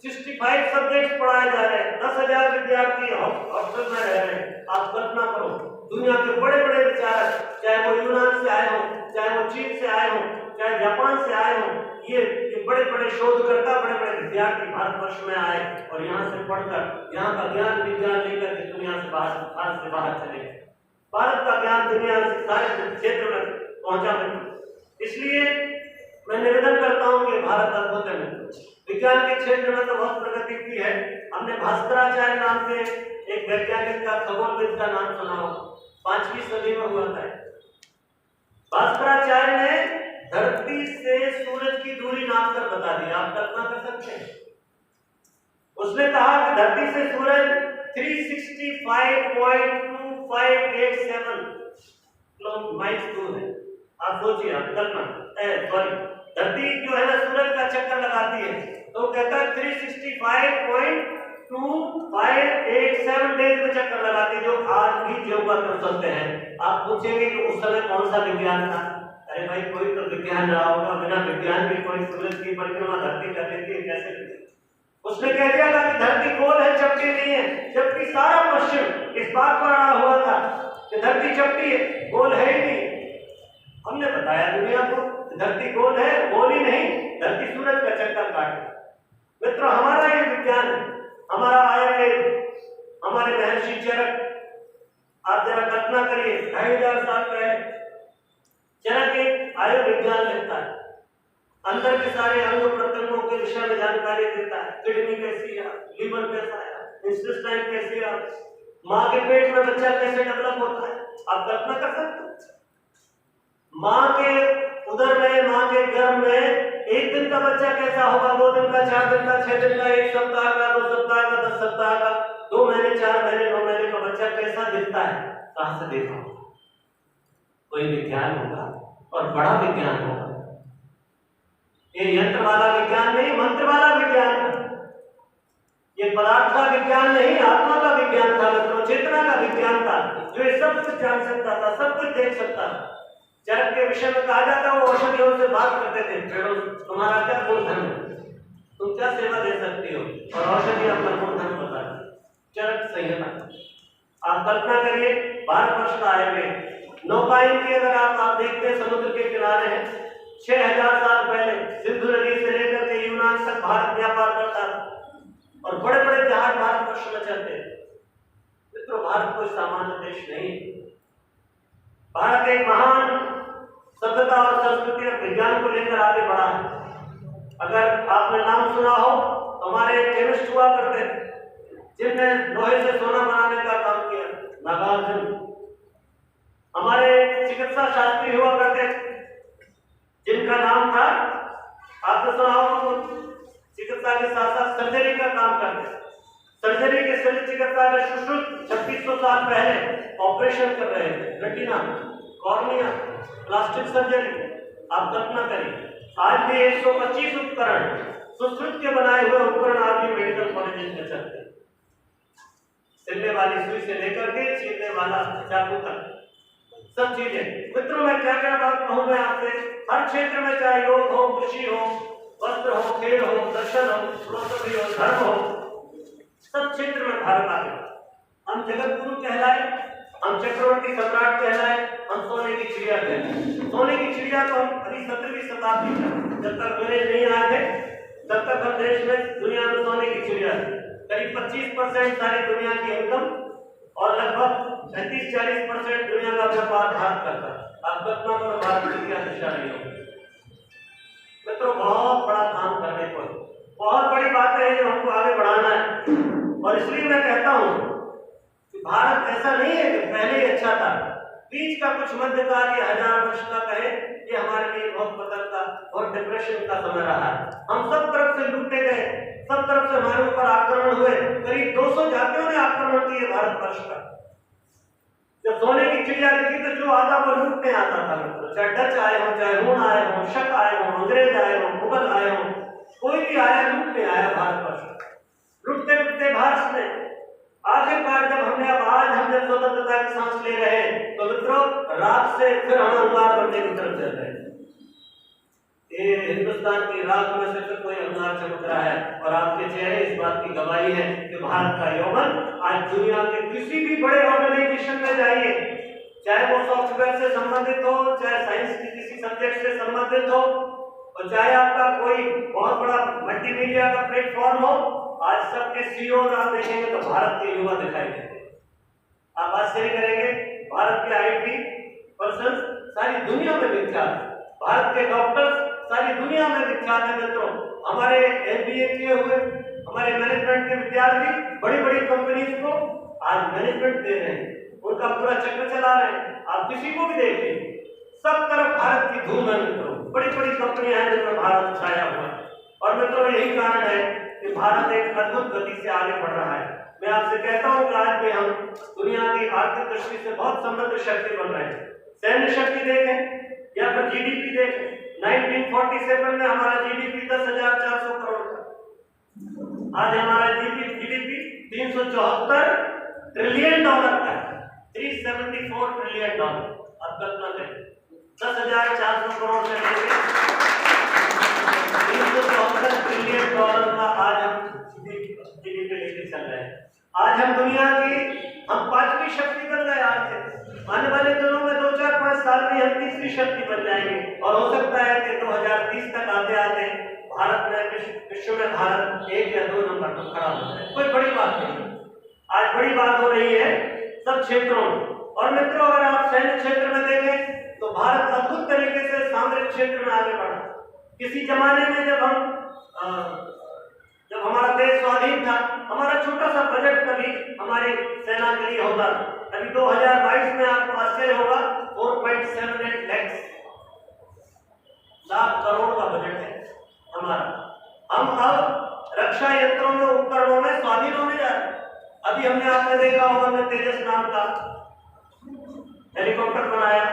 Speaker 1: 65 सब्जेक्ट पढ़ाए जा रहे हैं, 10,000 विद्यार्थी हॉस्टल में रह रहे हैं। आप कल्पना करो, दुनिया के बड़े बड़े विचारक, चाहे वो यूनान से आए हो, चाहे वो चीन से आए हो, चाहे जापान से आए हो, ये बड़े बड़े शोधकर्ता, बड़े बड़े विद्यार्थी भारतवर्ष में आए और यहाँ से पढ़कर यहाँ का ज्ञान विज्ञान लेकर के दुनिया से बाहर, भारत से बाहर चले गए। भारत का ज्ञान दुनिया के सारे क्षेत्र में पहुंचा नहीं। इसलिए मैं निवेदन करता हूं कि भारत अद्भुत है। विज्ञान के क्षेत्र में तो बहुत प्रगति की है। हमने भास्कराचार्य नाम के एक वैज्ञानिक का, खगोलविद का नाम सुना हो, 5वीं सदी में हुआ था। भास्कराचार्य ने धरती से सूरज की दूरी नापकर बता दी। आप कल्पना कर सकते हैं? उसने कहा कि धरती से सूरज 365.2587 माइल्स दूर है। आप सोचिए, आप कल्पना, सॉरी, धरती जो है ना सूरज का चक्कर लगाती है, तो कहता है 365.2587 डेज में चक्कर लगाती है, जो आज भी योगा कर सकते हैं। आप पूछेंगे कि उस समय कौन सा विज्ञान था? अरे भाई, कोई तो विज्ञान रहा होगा, बिना विज्ञान के कोई सूरज की परिक्रमा धरती कर लेती है, कैसे? उसने कह दिया था कि धरती गोल है, चपटी नहीं है, जबकि सारा पश्चिम इस बात पर अड़ा हुआ था कि धरती चपटी है, गोल है ही नहीं। हमने बताया दुनिया को धरती गोल है, गोल ही नहीं, धरती सूरज का चक्कर काटे। मित्रों, हमारा ये विज्ञान है, हमारा आयुर्वेद, हमारे महर्षि चरक, आप जरा कल्पना करिए, 2500 साल पहले चरक एक आयुर्विज्ञान लिखता है, अंदर के सारे अंग प्रत्यंगों के विषय में जानकारी देता है। किडनी कैसी है, लीवर कैसा है, इंटेस्टाइन कैसी है, माँ के पेट में बच्चा कैसे डेवलप होता है। आप कल्पना कर सकते हैं? माँ के उदर में, माँ के गर्भ में एक दिन का बच्चा कैसा होगा, 2 दिन का, 4 दिन का, 6 दिन का, 1 सप्ताह का, 2 सप्ताह का, 10 सप्ताह का, 2 महीने, 4 महीने, 9 महीने का बच्चा कैसा दिखता है? कहां से देखा? कोई विज्ञान होगा और बड़ा विज्ञान होगा। ये यंत्र वाला विज्ञान नहीं, मंत्र वाला विज्ञान था। ये पदार्थ का विज्ञान नहीं, आत्मा का विज्ञान था मित्रों, चेतना का विज्ञान था, जो ये सब कुछ जान सकता था, सब कुछ देख सकता था। चरक के विषय में कहा जाता है वो औषधियों से बात करते थे, तुम्हारा क्या गुणधर्म है, तुम क्या सेवा दे सकती हो, और औषधि अपना गुणधर्म बताती। चरक संहिता, आप कल्पना करिए, भारतवर्ष का आयुर्वेद, नौकायन की अगर आप देखते हैं, समुद्र के किनारे हैं, 6000 साल पहले सिंधु नदी से लेकर के यूनान तक भारत व्यापार करता था और बड़े बड़े जहाज भारतवर्ष में चलते थे। मित्रों, भारत कोई सामान्य देश नहीं। भारत एक महान सभ्यता और संस्कृति और विज्ञान को लेकर आगे बढ़ा है। अगर आपने नाम सुना हो तो हमारे केमिस्ट हुआ करते थे जिनने लोहे से सोना बनाने का काम किया, नागार्जुन। हमारे चिकित्सा शास्त्री हुआ करते जिनका नाम था, आपने सुना हो, चिकित्सा के साथ साथ सर्जरी का काम करते, सर्जरी के चिकित्सा में सुश्रुत 3600 साल पहले ऑपरेशन कर रहे थे, रेटिना, कॉर्निया, प्लास्टिक सर्जरी। आप कल्पना करिए, आज भी 125 उपकरण, सुश्रुत के बनाए हुए उपकरण आज भी मेडिकल कॉलेज में चलते हैं। सिलने वाली सुई से लेकर के छीलने वाला चाकू तक सब चीजें। मित्रों, मैं क्या क्या बात कहूंगा आपसे, हर क्षेत्र में, चाहे योग हो, कृषि हो, वस्त्र हो, खेल हो, दर्शन हो, फिलोसफी हो, धर्म हो, सब क्षेत्र में भारत आगे। हम जगत गुरु कहलाए, हम चक्रवर्ती सम्राट कहलाए, हम सोने की चिड़िया कहलाए। सोने की चिड़िया तो हम अभी 17वीं शताब्दी में, जब तक अंग्रेज नहीं आए थे, तब तक हम देश में दुनिया में सोने की चिड़िया थी। करीब 25% सारी दुनिया की इनकम और लगभग 35-40% दुनिया का व्यापार भारत करता है। आप कल्पना करो भारत की क्या दिशा रही होगी। मित्रों, बहुत बड़ा काम करने को, बहुत बड़ी बात है जो हमको आगे बढ़ाना है। और इसलिए मैं कहता हूं कि भारत ऐसा नहीं है कि पहले ही अच्छा था, बीच का कुछ मध्यकाल या 1000 वर्ष का कहे, ये हमारे लिए बहुत बदल का और डिप्रेशन का समय रहा है। हम सब तरफ से लूटे गए, सब तरफ से हमारे ऊपर आक्रमण हुए, करीब 200 जातियों ने आक्रमण किए भारतवर्ष पर। जब सोने की चिड़िया दिखी तो जो आता वो लूटने आता था मित्रों, चाहे डच आए हो, चाहे हुन आए हो, शक आए हो, अंग्रेज आए हो, मुगल आए हो, कोई भी आया लूटने आया भारतवर्ष। लुटते लुटते भारत में आखिरकार जब हमने हम जब स्वतंत्रता की सांस ले रहे हैं, तो मित्रों रात से फिर हम अंगार बनने की तरफ चल रहे हैं। ये हिंदुस्तान की रात में से फिर कोई अंगार चमक रहा है, और आपके चेहरे इस बात की गवाही है कि भारत का यौवन आज दुनिया के किसी भी बड़े ऑर्गेनाइजेशन में जाइए, चाहे वो सॉफ्टवेयर से संबंधित हो, चाहे साइंस के किसी सब्जेक्ट से संबंधित हो, और चाहे आपका कोई बहुत बड़ा मल्टीमीडिया का प्लेटफॉर्म हो, आज सबके सीईओ आप देखेंगे तो भारत के युवा दिखाई देंगे। आप आश्चर्य करेंगे, भारत के आईटी पर्सन सारी दुनिया में विख्यात, भारत के डॉक्टर्स सारी दुनिया में विख्यात है मित्रों। हमारे एमबीए किए हुए हमारे मैनेजमेंट के विद्यार्थी बड़ी बड़ी कंपनीज को आज मैनेजमेंट दे रहे हैं, उनका पूरा चक्र चला रहे हैं। आप किसी को भी देखिए, सब तरफ भारत की धूम है मित्रों, बड़ी बड़ी कंपनियां हैं जिनमें भारत छाया हुआ है। और मित्रों यही कारण है कि भारत एक अद्भुत गति से आगे बढ़ रहा है। मैं आपसे कहता हूं कि आज भी हम दुनिया की आर्थिक दृष्टि से बहुत समृद्ध शक्ति बन रहे हैं। सैन्य शक्ति देखें या फिर जीडीपी देखें, 1947 में हमारा जीडीपी 10,400 करोड़ था, आज हमारा जीडीपी 374 ट्रिलियन डॉलर का है, 374 ट्रिलियन डॉलर। अब कल्पना करें 10,400 करोड़ से लेकर 374 ट्रिलियन डॉलर का आज हम जीडीपी लेके चल रहे हैं। आज हम दुनिया की हम 5वीं शक्ति बन गए। आज से आने वाले दिनों में 2-4-5 साल में हम 3री शक्ति बन जाएंगे, और हो सकता है कि 2030 तक आते आते भारत में विश्व में भारत 1 या 2 नंबर पर खड़ा हो जाए। कोई बड़ी बात नहीं, आज बड़ी बात हो रही है सब क्षेत्रों में। और मित्रों अगर आप सैन्य क्षेत्र में देखें तो भारत अद्भुत तरीके से सामरिक क्षेत्र में आगे बढ़ा। किसी जमाने में जब हमारा देश स्वाधीन था, हमारा छोटा सा बजट कभी हमारे सेना के लिए होता। अभी 2022 में आपको आश्चर्य होगा 4.78 लाख करोड़ का बजट है हमारा। हम अब रक्षा यंत्रों में, उपकरणों में स्वाधीन होने जा रहे हैं। अभी हमने आपने देखा होगा, हमने तेजस नाम का हेलीकॉप्टर बनाया,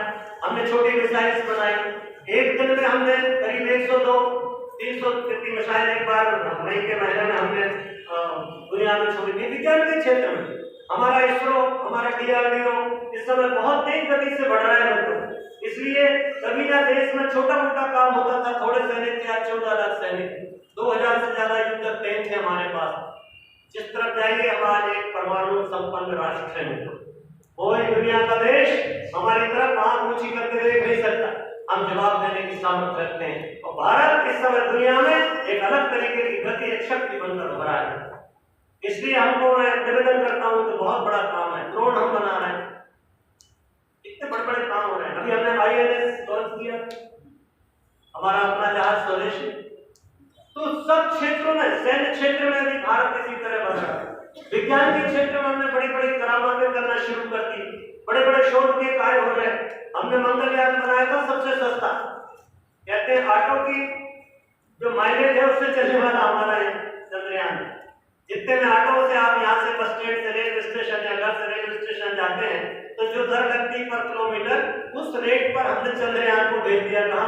Speaker 1: हमने छोटी मिसाइल्स बनाई। एक दिन में हमने करीब 102-300 की मिसाइल एक बार मई के महीने में हमने दुनिया में छोड़ी थी। विज्ञान के क्षेत्र में हमारा इसरो, हमारा डीआरडीओ इस समय बहुत तेज गति से बढ़ रहा है मित्रों। इसलिए कभी ना देश में छोटा मोटा काम होता था, थोड़े सैनिक थे, आज 14 लाख सैनिक, 2000 से ज्यादा युद्धक टैंक थे हमारे पास। जिस तरफ जाएंगे हम आज एक परमाणु संपन्न राष्ट्र है मित्रों। कोई दुनिया का देश हमारी तरफ आंख ऊंची करके देख नहीं सकता, हम जवाब देने की सामर्थ्य रखते हैं। और भारत इस समय दुनिया में एक अलग तरीके की गति, एक शक्ति बनकर उभरा है। इसलिए हमको मैं निवेदन करता हूं कि बहुत बड़ा काम है, ड्रोन हम बना रहे हैं, इतने बड़े बड़े काम हो रहे हैं। अभी हमने आईएनएस लॉन्च किया, हमारा अपना जहाज स्वदेशी। तो सब क्षेत्रों में, सैन्य क्षेत्र में भी भारत इसी तरह बढ़ रहा है। विज्ञान के क्षेत्र में हमने बड़ी बड़ी करामातें करना शुरू कर दी, बड़े बड़े शोध के कार्य हो रहे हैं। हमने मंगलयान बनाया था सबसे सस्ता, कहते हैं ऑटो की जो माइलेज है उससे चलने वाला हमारा चंद्रयान। जितने में ऑटो से आप यहाँ से बस स्टैंड से रेलवे स्टेशन या घर से रेलवे स्टेशन जाते हैं तो जो दर लगती है पर किलोमीटर, उस रेट पर हमने चंद्रयान को भेज दिया। कहाँ?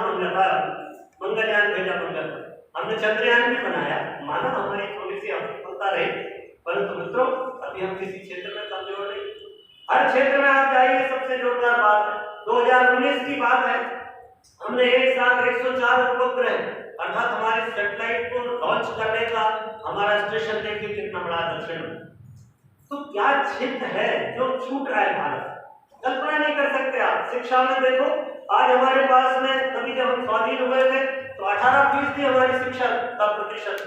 Speaker 1: मंगलयान भेजा मंगल पर। हमने चंद्रयान भी बनाया, माना हमारी थोड़ी सी असफलता रही, परंतु मित्रों अभी हम किसी क्षेत्र में कमजोर नहीं। हर क्षेत्र में आप जाइए, सबसे जोरदार बात है 2019 की बात है, हमने एक साथ 104 उपग्रह अर्थात हमारे सैटेलाइट को लॉन्च करने का हमारा स्टेशन देखिए कितना बड़ा दक्षिण में। तो क्या क्षेत्र है जो छूट रहा है भारत, कल्पना नहीं कर सकते आप। शिक्षा में देखो, आज हमारे पास में कभी जब हम स्वाधीन हुए थे तो 18% हमारी शिक्षा का प्रतिशत,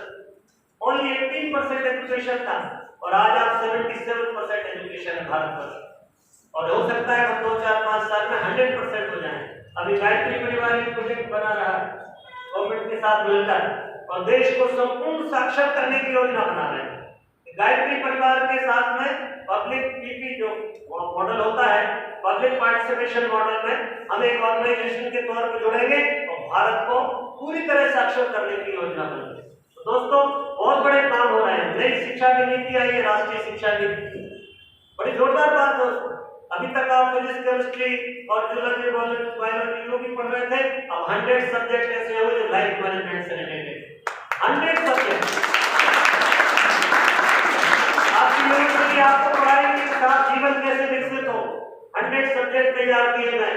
Speaker 1: ओनली 18% एजुकेशन था, और आज आप 77% एजुकेशन है भारत पर। और हो सकता है हम 2-4-5 साल में 100% हो जाएं। अभी गायत्री परिवार एक प्रोजेक्ट बना रहा है गवर्नमेंट के साथ मिलकर, और देश को संपूर्ण साक्षर करने की योजना बना रहे हैं। गायत्री परिवार के साथ में पब्लिक पीपी जो मॉडल होता है, पब्लिक पार्टिसिपेशन मॉडल में हम एक ऑर्गेनाइजेशन के तौर पर जुड़ेंगे और भारत को पूरी तरह साक्षर करने की योजना बनाएंगे। तो दोस्तों, बहुत बड़े काम हो रहे हैं। नई शिक्षा की नीति आई है, राष्ट्रीय शिक्षा नीति, बड़ी जोरदार बात दोस्तों। अभी तक आप फिजिक्स, केमिस्ट्री और जूलॉजी, बायोलॉजी जो भी पढ़ रहे थे, अब 100 सब्जेक्ट ऐसे हैं जो लाइफ मैनेजमेंट से रिलेटेड 100 सब्जेक्ट आपकी यूनिवर्सिटी आपको पढ़ाएगी कि आप जीवन कैसे विकसित हो। 100 सब्जेक्ट तैयार किए गए।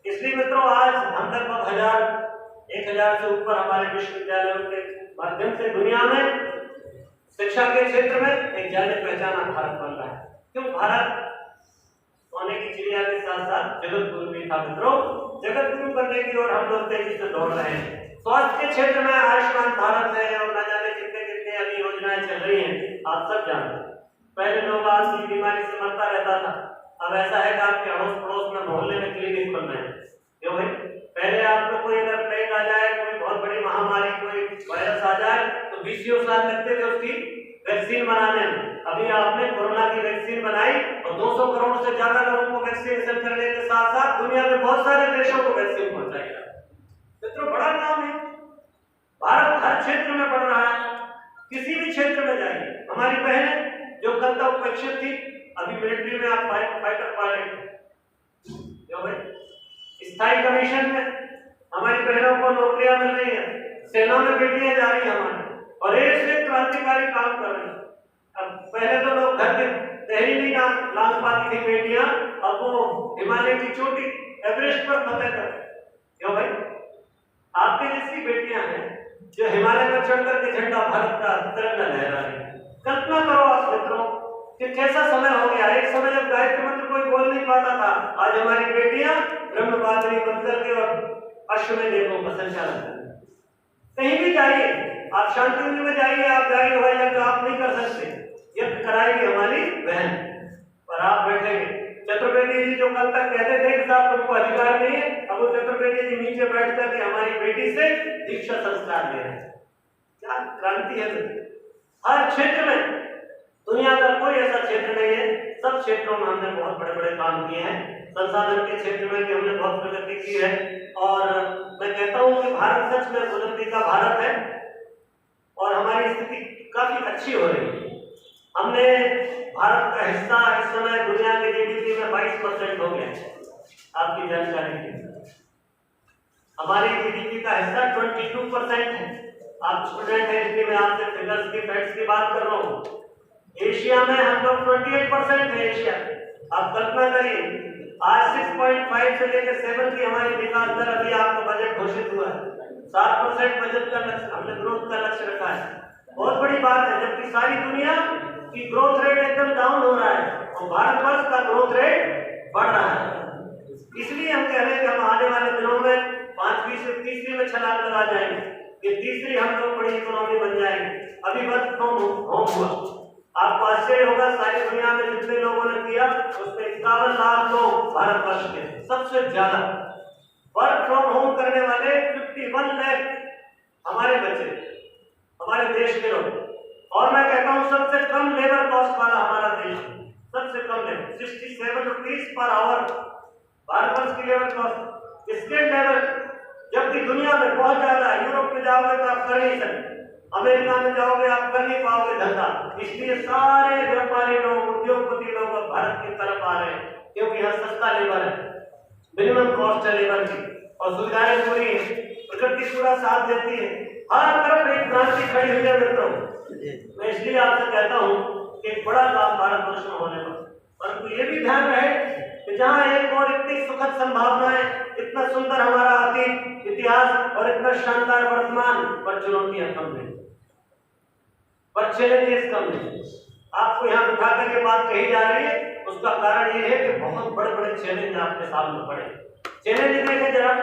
Speaker 1: इसलिए मित्रों, आज हम लगभग 1000 से ऊपर हमारे विश्वविद्यालयों के माध्यम से दुनिया में शिक्षा के क्षेत्र में एक जाने पहचाना भारत बन रहा है। क्यों? भारत सोने की चिड़िया के साथ साथ जगत गुरु भी था मित्रों। जगत गुरु बनने की ओर हम लोग तेजी से दौड़ रहे हैं। स्वास्थ्य के क्षेत्र में आयुष्मान भारत है और न जाने कितने कितने अभी योजनाएं चल रही हैं, आप सब जानते हैं। पहले लोग आज की बीमारी से मरता रहता था, अब ऐसा है कि आपके अड़ोस पड़ोस में मोहल्ले में क्लिनिक खुल रहे हैं। क्यों भाई? पहले आपको कोई अगर प्लेग आ जाए, कोई बहुत बड़ी महामारी, कोई वायरस आ जाए तो 20 साल लगते थे उसकी वैक्सीन बनाने में। अभी आपने कोरोना की वैक्सीन बनाई और 200 करोड़ से ज्यादा लोगों को वैक्सीनेशन करने के साथ साथ दुनिया में बहुत सारे देशों को वैक्सीन पहुंचाएगा। मित्रों, बड़ा काम है। भारत हर क्षेत्र में बढ़ रहा है। किसी भी क्षेत्र में जाइए, हमारी बहनें जो कल तक उपेक्षित थी, अभी मिलिट्री में आप फाइटर पायलट क्यों भाई? स्थायी कमीशन में हमारी बहनों को नौकरियां मिल रही है, सेना में बेटियां जा रही है हमारी, और एक से क्रांतिकारी काम कर रही है। अब पहले तो लोग घर के तहरी नहीं लांग पाती थी बेटियां, अब वो हिमालय की चोटी एवरेस्ट पर फतह कर। क्यों भाई? आपके जैसी बेटियां हैं जो हिमालय पर चढ़ करके झंडा भारत का तिरंगा लहरा रही है। कल्पना करो आप मित्रों कि कैसा समय हो गया। एक समय जब गायत्री मंत्र कोई बोल नहीं पाता था, आज हमारी बेटियां ब्रह्मवादिनी बन करके और अश्वमेध देवों का संचालन कर रही हैं। कहीं भी जाइए, आप शांति में जाइए, आप जाइए हवाई जहाज आप नहीं कर सकते, यज्ञ कराएगी हमारी बहन, पर आप बैठेंगे। चतुर्वेदी जी जो कल तक कहते थे कि साहब तुमको अधिकार नहीं है, अब वो चतुर्वेदी जी नीचे बैठ करके हमारी बेटी से दीक्षा संस्कार ले रहे हैं। क्या क्रांति है! हर क्षेत्र में, दुनिया का कोई ऐसा क्षेत्र नहीं है, सब क्षेत्रों में हमने बहुत बड़े बड़े काम किए हैं। संसाधन के क्षेत्र में भी हमने बहुत प्रगति की है, और मैं कहता हूं कि भारत सच में बुलंदी का भारत है और हमारी स्थिति काफी अच्छी हो रही है। हमने भारत का हिस्सा इस समय दुनिया के जीडीपी में 22% हो गया। आपकी जानकारी के लिए हमारी जीडीपी का हिस्सा 22% है। आप स्टूडेंट हैं इसलिए मैं आपसे फिगर्स की फैक्ट्स की बात कर रहा हूँ। एशिया में हम लोग 28% है। एशिया, आप कल्पना करिए, आज 6.5 से लेकर 7 की हमारी विकास दर, अभी आपका बजट घोषित हुआ है, 7% बजट का लक्ष्य, हमने ग्रोथ का लक्ष्य रखा है। बहुत बड़ी बात है, जबकि सारी दुनिया की ग्रोथ रेट एकदम डाउन हो रहा है और भारतवर्ष का ग्रोथ रेट बढ़ रहा है। इसलिए हम कह रहे हैं कि हम आने वाले दिनों में 5वीं से तीसरी में छलांग लगा जाएंगे, ये तीसरी हम लोग बड़ी इकोनॉमी बन जाएंगे। अभी वर्क फ्रॉम होम हुआ, आपको आश्चर्य होगा, सारी दुनिया में जितने लोगों ने किया उसमें 51 लाख लोग भारतवर्ष के, सबसे ज्यादा वर्क फ्रॉम होम करने वाले 51 लाख हमारे बच्चे, हमारे देश के लोग। और मैं कहता हूं सबसे कम लेबर कॉस्ट वाला हमारा देश, सबसे कम labour 67 rupees per hour Bharatvarsh की लेबर कॉस्ट। स्किल्ड लेबर जबकि दुनिया में बहुत ज्यादा है। यूरोप में जाओगे तो आप कर नहीं सकते, अमेरिका में जाओगे आप कर नहीं पाओगे धंधा। इसलिए सारे व्यापारी लोग, उद्योगपति लोग अब भारत की तरफ आ रहे हैं, क्योंकि यहाँ सस्ता लेबर है, मिनिमम कॉस्ट है लेबर की, और सुविधाएं पूरी है, प्रकृति पूरा साथ देती है। हर तरफ एक क्रांति खड़ी हुई है मित्रों। मैं इसलिए आपसे कहता हूँ कि एक बड़ा काम भारतवर्ष में होने पर, परंतु ये भी ध्यान रहे कि जहाँ एक और इतनी सुखद संभावनाएं, इतना सुंदर हमारा अतीत इतिहास और इतना शानदार वर्तमान, पर चुनौतियां कम नहीं, पर चैलेंजेस कम नहीं। आपको यहाँ बिठा करके बात कही जा रही है, उसका कारण ये है कि बहुत बड़े बड़े चैलेंज आपके सामने पड़े। चैलेंज देखें जरा,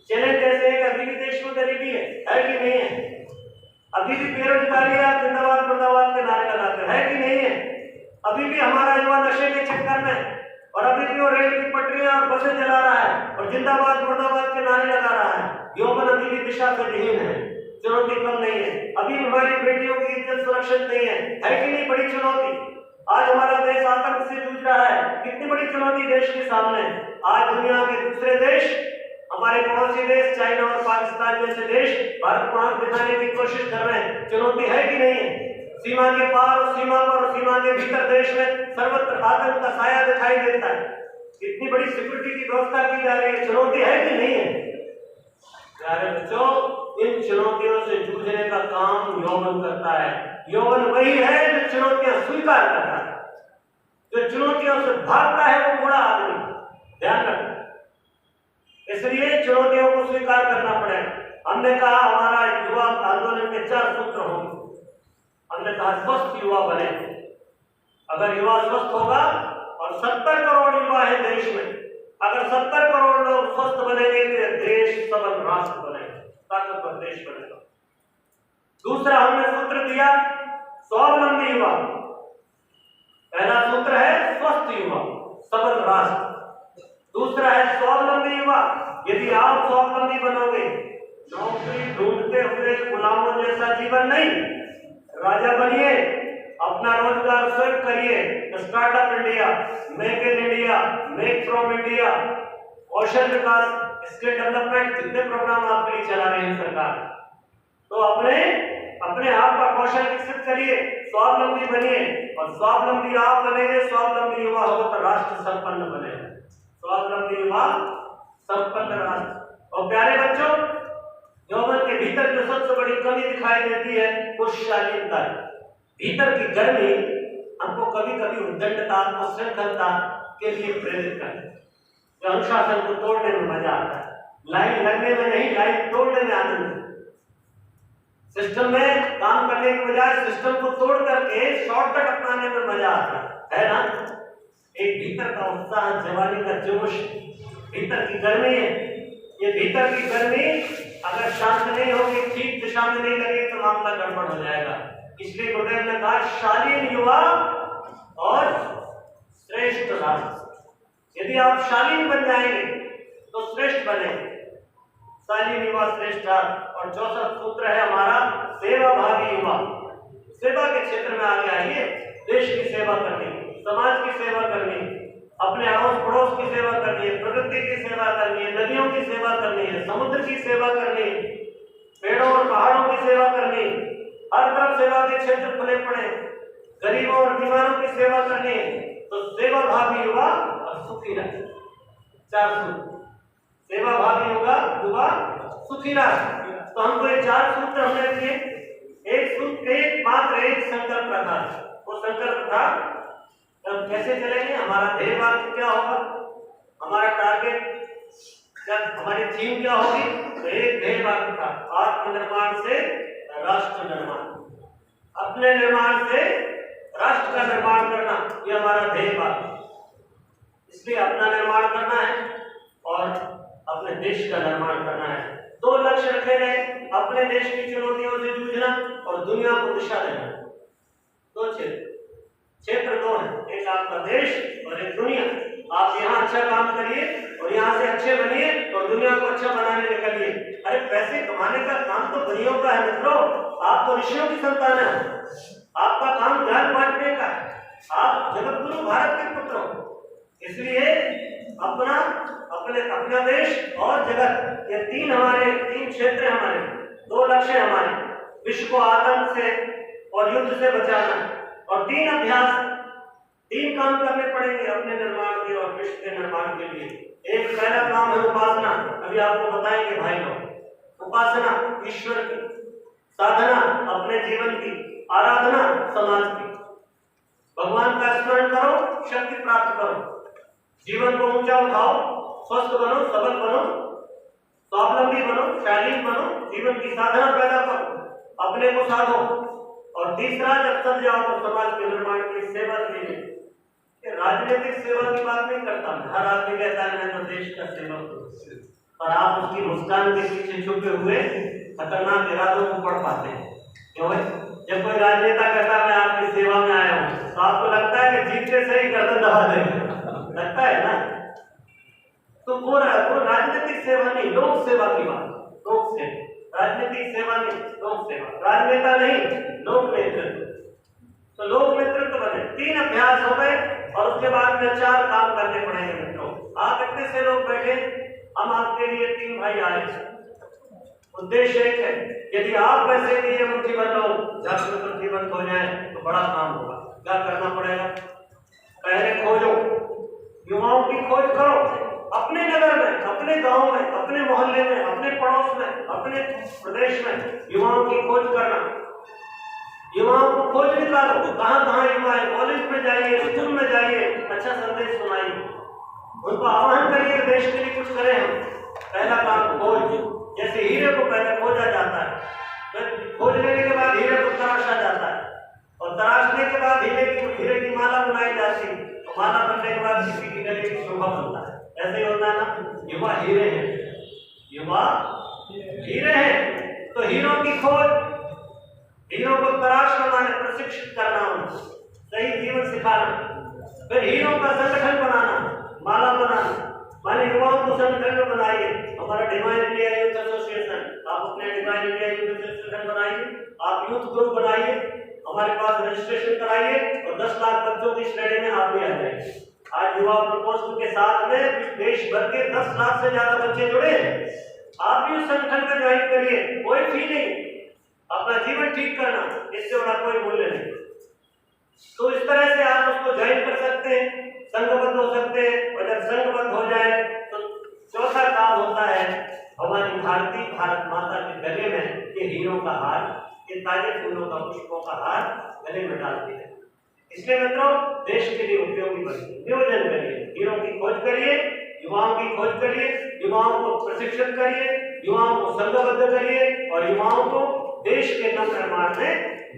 Speaker 1: चैलेंज जैसे है कि अभी भी देश में गरीबी है कि नहीं है? अभी भी बेरोजगारी है, आप जिंदाबाद मुर्दाबाद के नारे लगाते हैं कि नहीं है? अभी भी हमारा युवा नशे के चक्कर में और अभी भी वो रेल की पटरियां और बसें चला रहा है और जिंदाबाद मुर्दाबाद के नारे लगा रहा है। यौवन अभी भी दिशा से विहीन है, चुनौती कम नहीं है, अभी हमारी बेटियों की इज्जत सुरक्षित नहीं है कि नहीं? बड़ी चुनौती। आज हमारा देश आतंक से जूझ रहा है, कितनी बड़ी चुनौती देश के सामने। आज दुनिया के दूसरे देश, हमारे पड़ोसी देश चाइना और पाकिस्तान जैसे देश भारत को आंख दिखाने की कोशिश कर रहे हैं। चुनौती है कि नहीं है? सीमा के पार और सीमा पर और सीमा के भीतर देश में सर्वत्र आतंक का साया दिखाई देता है। इतनी बड़ी सिक्योरिटी की व्यवस्था की जा रही है, चुनौती है कि नहीं है? प्यारे बच्चों, इन चुनौतियों से जूझने का काम यौवन करता है। यौवन वही है जो चुनौतियां स्वीकार करता है, जो चुनौतियों से भागता है वो बूढ़ा आदमी। ध्यान रखना, इसलिए चुनौतियों को स्वीकार करना पड़ेगा। हमने कहा हमारा युवा आंदोलन के 4 सूत्र होंगे। हमने कहा स्वस्थ युवा बने। अगर युवा स्वस्थ होगा, और 70 करोड़ युवा है देश में, अगर 70 करोड़ लोग स्वस्थ बनेंगे तो देश सबल राष्ट्र बनेगा, ताकतवर देश बनेगा। दूसरा हमने सूत्र दिया स्वावलंबी युवा। पहला सूत्र है स्वस्थ युवा, सबल राष्ट्र। दूसरा है स्वावलंबी युवा। यदि आप स्वावलंबी बनोगे, नौकरी ढूंढते हुए गुलामों जैसा जीवन नहीं, राजा बनिए, अपना रोजगार स्वयं करिए। Startup India, make in India, make from India, Kaushal Vikas, skill development, कितने प्रोग्राम आपके लिए चला रहे हैं सरकार। तो अपने आप का कौशल विकसित करिए, स्वावलंबी बनिए। और स्वावलंबी आप बनेंगे, स्वावलंबी युवा हो तो राष्ट्र संपन्न बनेगा। स्वावलंबी युवा संपन्न राष्ट्र। और प्यारे बच्चों, यौवन के भीतर जो सबसे बड़ी कमी दिखाई देती है वो शालीनता है। भीतर की गर्मी हमको कभी कभी उद्दंडता और श्रृंखलता के लिए प्रेरित करती है। अनुशासन को तोड़ने में मजा आता है, लाइन लगने में नहीं, लाइन तोड़ने में आनंद है। सिस्टम में काम करने के बजाय सिस्टम को तोड़ करके शॉर्टकट अपनाने में मजा आता है ना? एक भीतर का उत्साह, जवानी का जोश, भीतर की गर्मी है। ये भीतर की गर्मी अगर शांत नहीं होगी, ठीक दिशा में नहीं लगेगी तो मामला गड़बड़ हो जाएगा। इसलिए गुरुदेव ने कहा शालीन युवा और श्रेष्ठ राष्ट्र। यदि आप शालीन बन जाएंगे तो श्रेष्ठ बनेंगे। शालीन युवा श्रेष्ठ राष्ट्र। और चौथा सूत्र है हमारा सेवाभावी युवा। सेवा के क्षेत्र में आगे आइए, देश की सेवा करनी, समाज की सेवा करनी, अपने अड़ोस पड़ोस की सेवा करनी है, प्रकृति की सेवा करनी है, नदियों की सेवा करनी है, समुद्र की सेवा करनी है, पेड़ों और पहाड़ों की सेवा करनी है। हर तरफ सेवा के क्षेत्र खुले पड़े, गरीबों और बीमारों की सेवा करनी है। तो सेवा भावी युवा और सुखी राष्ट्र, 4 सूत्र। सेवा भावी युवा सुखी राष्ट्र। तो हमको ये 4 सूत्र हमने दिए। एक सूत्र, एक संकल्प रखा। वो संकल्प था तब कैसे चलेंगे, हमारा ध्येय वाक्य क्या होगा, हमारा टारगेट क्या, हमारी थीम क्या होगी। तो एक ध्येय वाक्य था, आत्मनिर्माण से राष्ट्र निर्माण, अपने निर्माण से राष्ट्र का निर्माण करना, ये हमारा ध्येय वाक्य। इसलिए अपना निर्माण करना है और अपने देश का निर्माण करना है। 2 लक्ष्य रखे गए, अपने देश की चुनौतियों से जूझना और दुनिया को दिशा देना। 2 क्षेत्र 2 है, एक आपका देश और एक दुनिया। आप यहाँ अच्छा काम करिए और यहाँ से अच्छे बनिए और दुनिया को अच्छा बनाने निकलिए। अरे पैसे कमाने का काम तो बनियों का है मित्रों, आप तो ऋषियों की संतान है। आपका काम ज्ञान बांटने का है, आप जगत गुरु भारत के पुत्र हो। इसलिए अपना देश और जगत, ये 3 क्षेत्र हमारे, 2 लक्ष्य हमारे, विश्व को आतंक से और युद्ध से बचाना। और 3 अभ्यास, 3 काम करने पड़ेंगे अपने निर्माण के और विश्व के निर्माण के लिए। एक पहला काम है उपासना, अभी आपको बताएंगे भाई लोग। उपासना ईश्वर की, साधना अपने जीवन की, आराधना समाज की। भगवान का स्मरण करो, शक्ति प्राप्त करो, जीवन को ऊंचा उठाओ, स्वस्थ बनो, सबल बनो, स्वावलंबी बनो, शालीन बनो, जीवन की साधना पैदा करो, अपने को साधो। और तीसरा, जब सब जाओ तो समाज के निर्माण की सेवा कीजिए। राजनीतिक सेवा की बात नहीं करता मैं, हर आदमी कहता है मैं तो देश का सेवक हूं, पर आप उसकी मुस्कान के पीछे छुपे हुए खतरनाक इरादों को पढ़ पाते हैं। क्यों है? जब कोई राजनेता कहता है मैं आपकी सेवा में आया हूँ, तो आपको लगता है कि जीत के सही गर्दन दबा देंगे, लगता है तो वो राजनीतिक सेवा नहीं, लोक सेवा की बात, लोक सेवा, राजनीतिक सेवा नहीं, लोक सेवा, राजनेता नहीं, लोक नेतृत्व। तो लोक नेतृत्व बने, 3 अभ्यास हो गए और उसके बाद में 4 काम करने पड़ेंगे मित्रों। आप इतने से लोग बैठे, हम आपके लिए 3 भाई आए, उद्देश्य एक है, यदि आप वैसे भी मुट्ठी भर लोग जब प्रतिबंध हो जाए तो बड़ा काम होगा। क्या करना पड़ेगा? पहले खोजो, युवाओं की खोज करो, अपने नगर में, अपने गांव में, अपने मोहल्ले में, अपने पड़ोस में, अपने प्रदेश में युवाओं की खोज करना, युवाओं को खोज निकालो, कहां कहां युवा है, कॉलेज में जाइए, स्कूल में जाइए, अच्छा संदेश सुनाइए, उनको आह्वान करिए देश के लिए कुछ करें हम। पहला काम खोज, जैसे हीरे को पहले खोजा जाता है, फिर खोज लेने के बाद हीरे को तराशा जाता है, और तराशने के बाद हीरे की माला बनाई जाती है, तो माला बनने के बाद किसी की गले की शोभा बनता है। ऐसे ही होता है ना, युवा हीरे हैं, युवा हीरे हैं, तो हीरों की खोज, हीरों को तराश करना, प्रशिक्षित करना, उनको सही जीवन सिखाना, फिर हीरों का संगठन बनाना, माला बनाना, माने युवाओं को संगठन में बनाइए। हमारा डिवाइन इंडिया यूथ एसोसिएशन, आप अपने डिवाइन इंडिया यूथ एसोसिएशन बनाइए, आप यूथ ग्रुप बनाइए, हमारे पास रजिस्ट्रेशन कराइए और 10 लाख बच्चों की श्रेणी में आप भी आ जाइए। आज युवा प्रकोष्ठ के साथ में देश भर के 10 लाख से ज्यादा बच्चे जुड़े हैं। आप भी उस संगठन में ज्वाइन करिए, कोई फी नहीं, अपना जीवन ठीक करना, इससे बड़ा कोई मूल्य नहीं। तो इस तरह से आप उसको ज्वाइन कर सकते हैं, संघबद्ध हो सकते हैं, और जब संघबद्ध हो जाए तो चौथा काम होता है हमारी भारत माता के गले में ये हीरों का हार, ये ताजे फूलों का, पुष्पों का हार गले में डालती है। इसलिए मित्रों, देश के लिए उपयोगी बनिए, नियोजन करिए, हीरों की खोज करिए, युवाओं की खोज करिए, युवाओं को प्रशिक्षित करिए, युवाओं को संघबद्ध करिए और युवाओं को देश के नव निर्माण में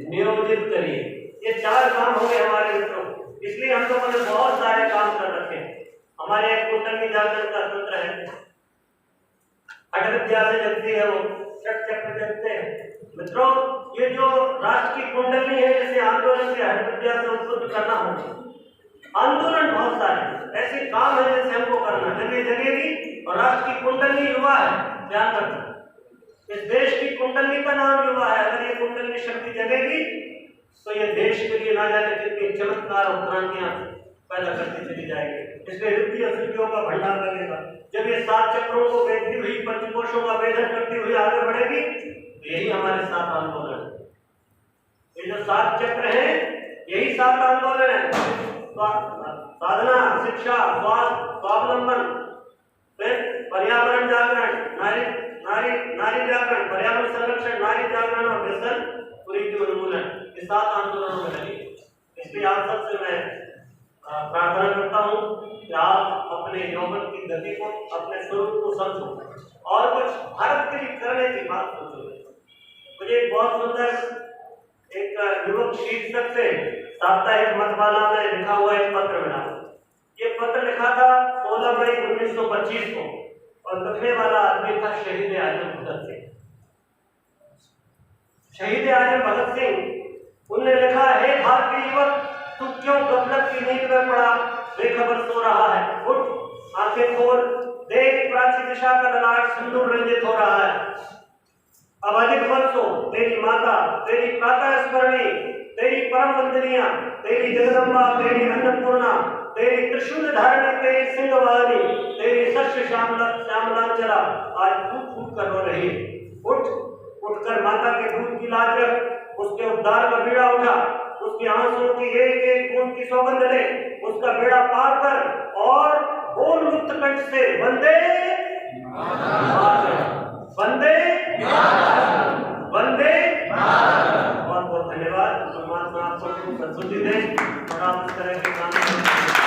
Speaker 1: नियोजित करिए। ये 4 काम हो गए हमारे मित्रों। इसलिए हम लोगों ने बहुत सारे काम कर रखे हैं। हमारे एक कुंडली जागरण का सूत्र है, हठ विद्या से जगती है वो, षट चक्र जगते हैं। मित्रों, ये जो राष्ट्र की कुंडली है, इसे आंदोलन से हठ विद्या से उत्पन्न करना होगा। आंदोलन बहुत सारे ऐसे काम है जैसे हमको करना, जब ये जगेगी, और राष्ट्र की कुंडली युवा है, ध्यान रखना, इस देश की कुंडली का नाम युवा है। अगर ये कुंडली शक्ति जगेगी तो ये देश के लिए ना जाने कितने चमत्कार और क्रांतियां पैदा करती चली जाएगी। इसलिए रिद्धि और सिद्धियों का भंडार लगेगा। जब ये 7 चक्रों को भेदती हुई, पंचकोशों का भेदन करती हुई आगे बढ़ेगी, तो यही हमारे 7 आंदोलन है। ये जो 7 चक्र हैं, यही 7 आंदोलन है। साधना, शिक्षा, स्वास्थ्य, स्वावलंबन, फिर पर्यावरण जागरण, नारी जागरण, पर्यावरण संरक्षण, नारी जागरण और व्यसन कुरीति उन्मूलन, ये 7 आंदोलनों में लगे। इसलिए आप सबसे मैं प्रार्थना करता हूँ कि आप अपने यौवन की गति को, अपने स्वरूप को समझो और कुछ भारत के लिए करने की बात सोचो। मुझे एक बहुत सुंदर एक युवक शीर्षक से साप्ताहिक मतमाला में लिखा हुआ एक पत्र मिला। ये पत्र लिखा था 16 मई 1925 को और लिखने वाला आदमी था शहीद आजम भगत सिंह। शहीद आजम भगत सिंह, उन्होंने लिखा, हे भारतीय युवक, तू क्यों गफलत की नींद में पड़ा बेखबर सो रहा है? उठ, आंखें खोल, देख प्राची दिशा का ललाट सिंदूर रंजित हो रहा है। अब अधिक मत सो, तेरी माता, तेरी प्रातः स्मरणी, तेरी परम वंदनिया, तेरी जगदम्बा, तेरी अन्नपूर्णा, तेरी त्रिशूल धारणी, तेरी सिंहवाहिनी, तेरी सस्य श्यामलांचला आज फूट फूट कर रो रही है। उठ, उठकर माता के दूध की लाज रख, उसके उद्धार का बीड़ा उठा, उसके आंसुओं की एक एक बूंद की सौगंध ले, उसका बेड़ा पार कर और बोल मुक्त कंठ से, वंदे वंदे वंदे। बहुत बहुत धन्यवाद। परमात्मा आपको संतुष्टि दे और आप इस तरह के काम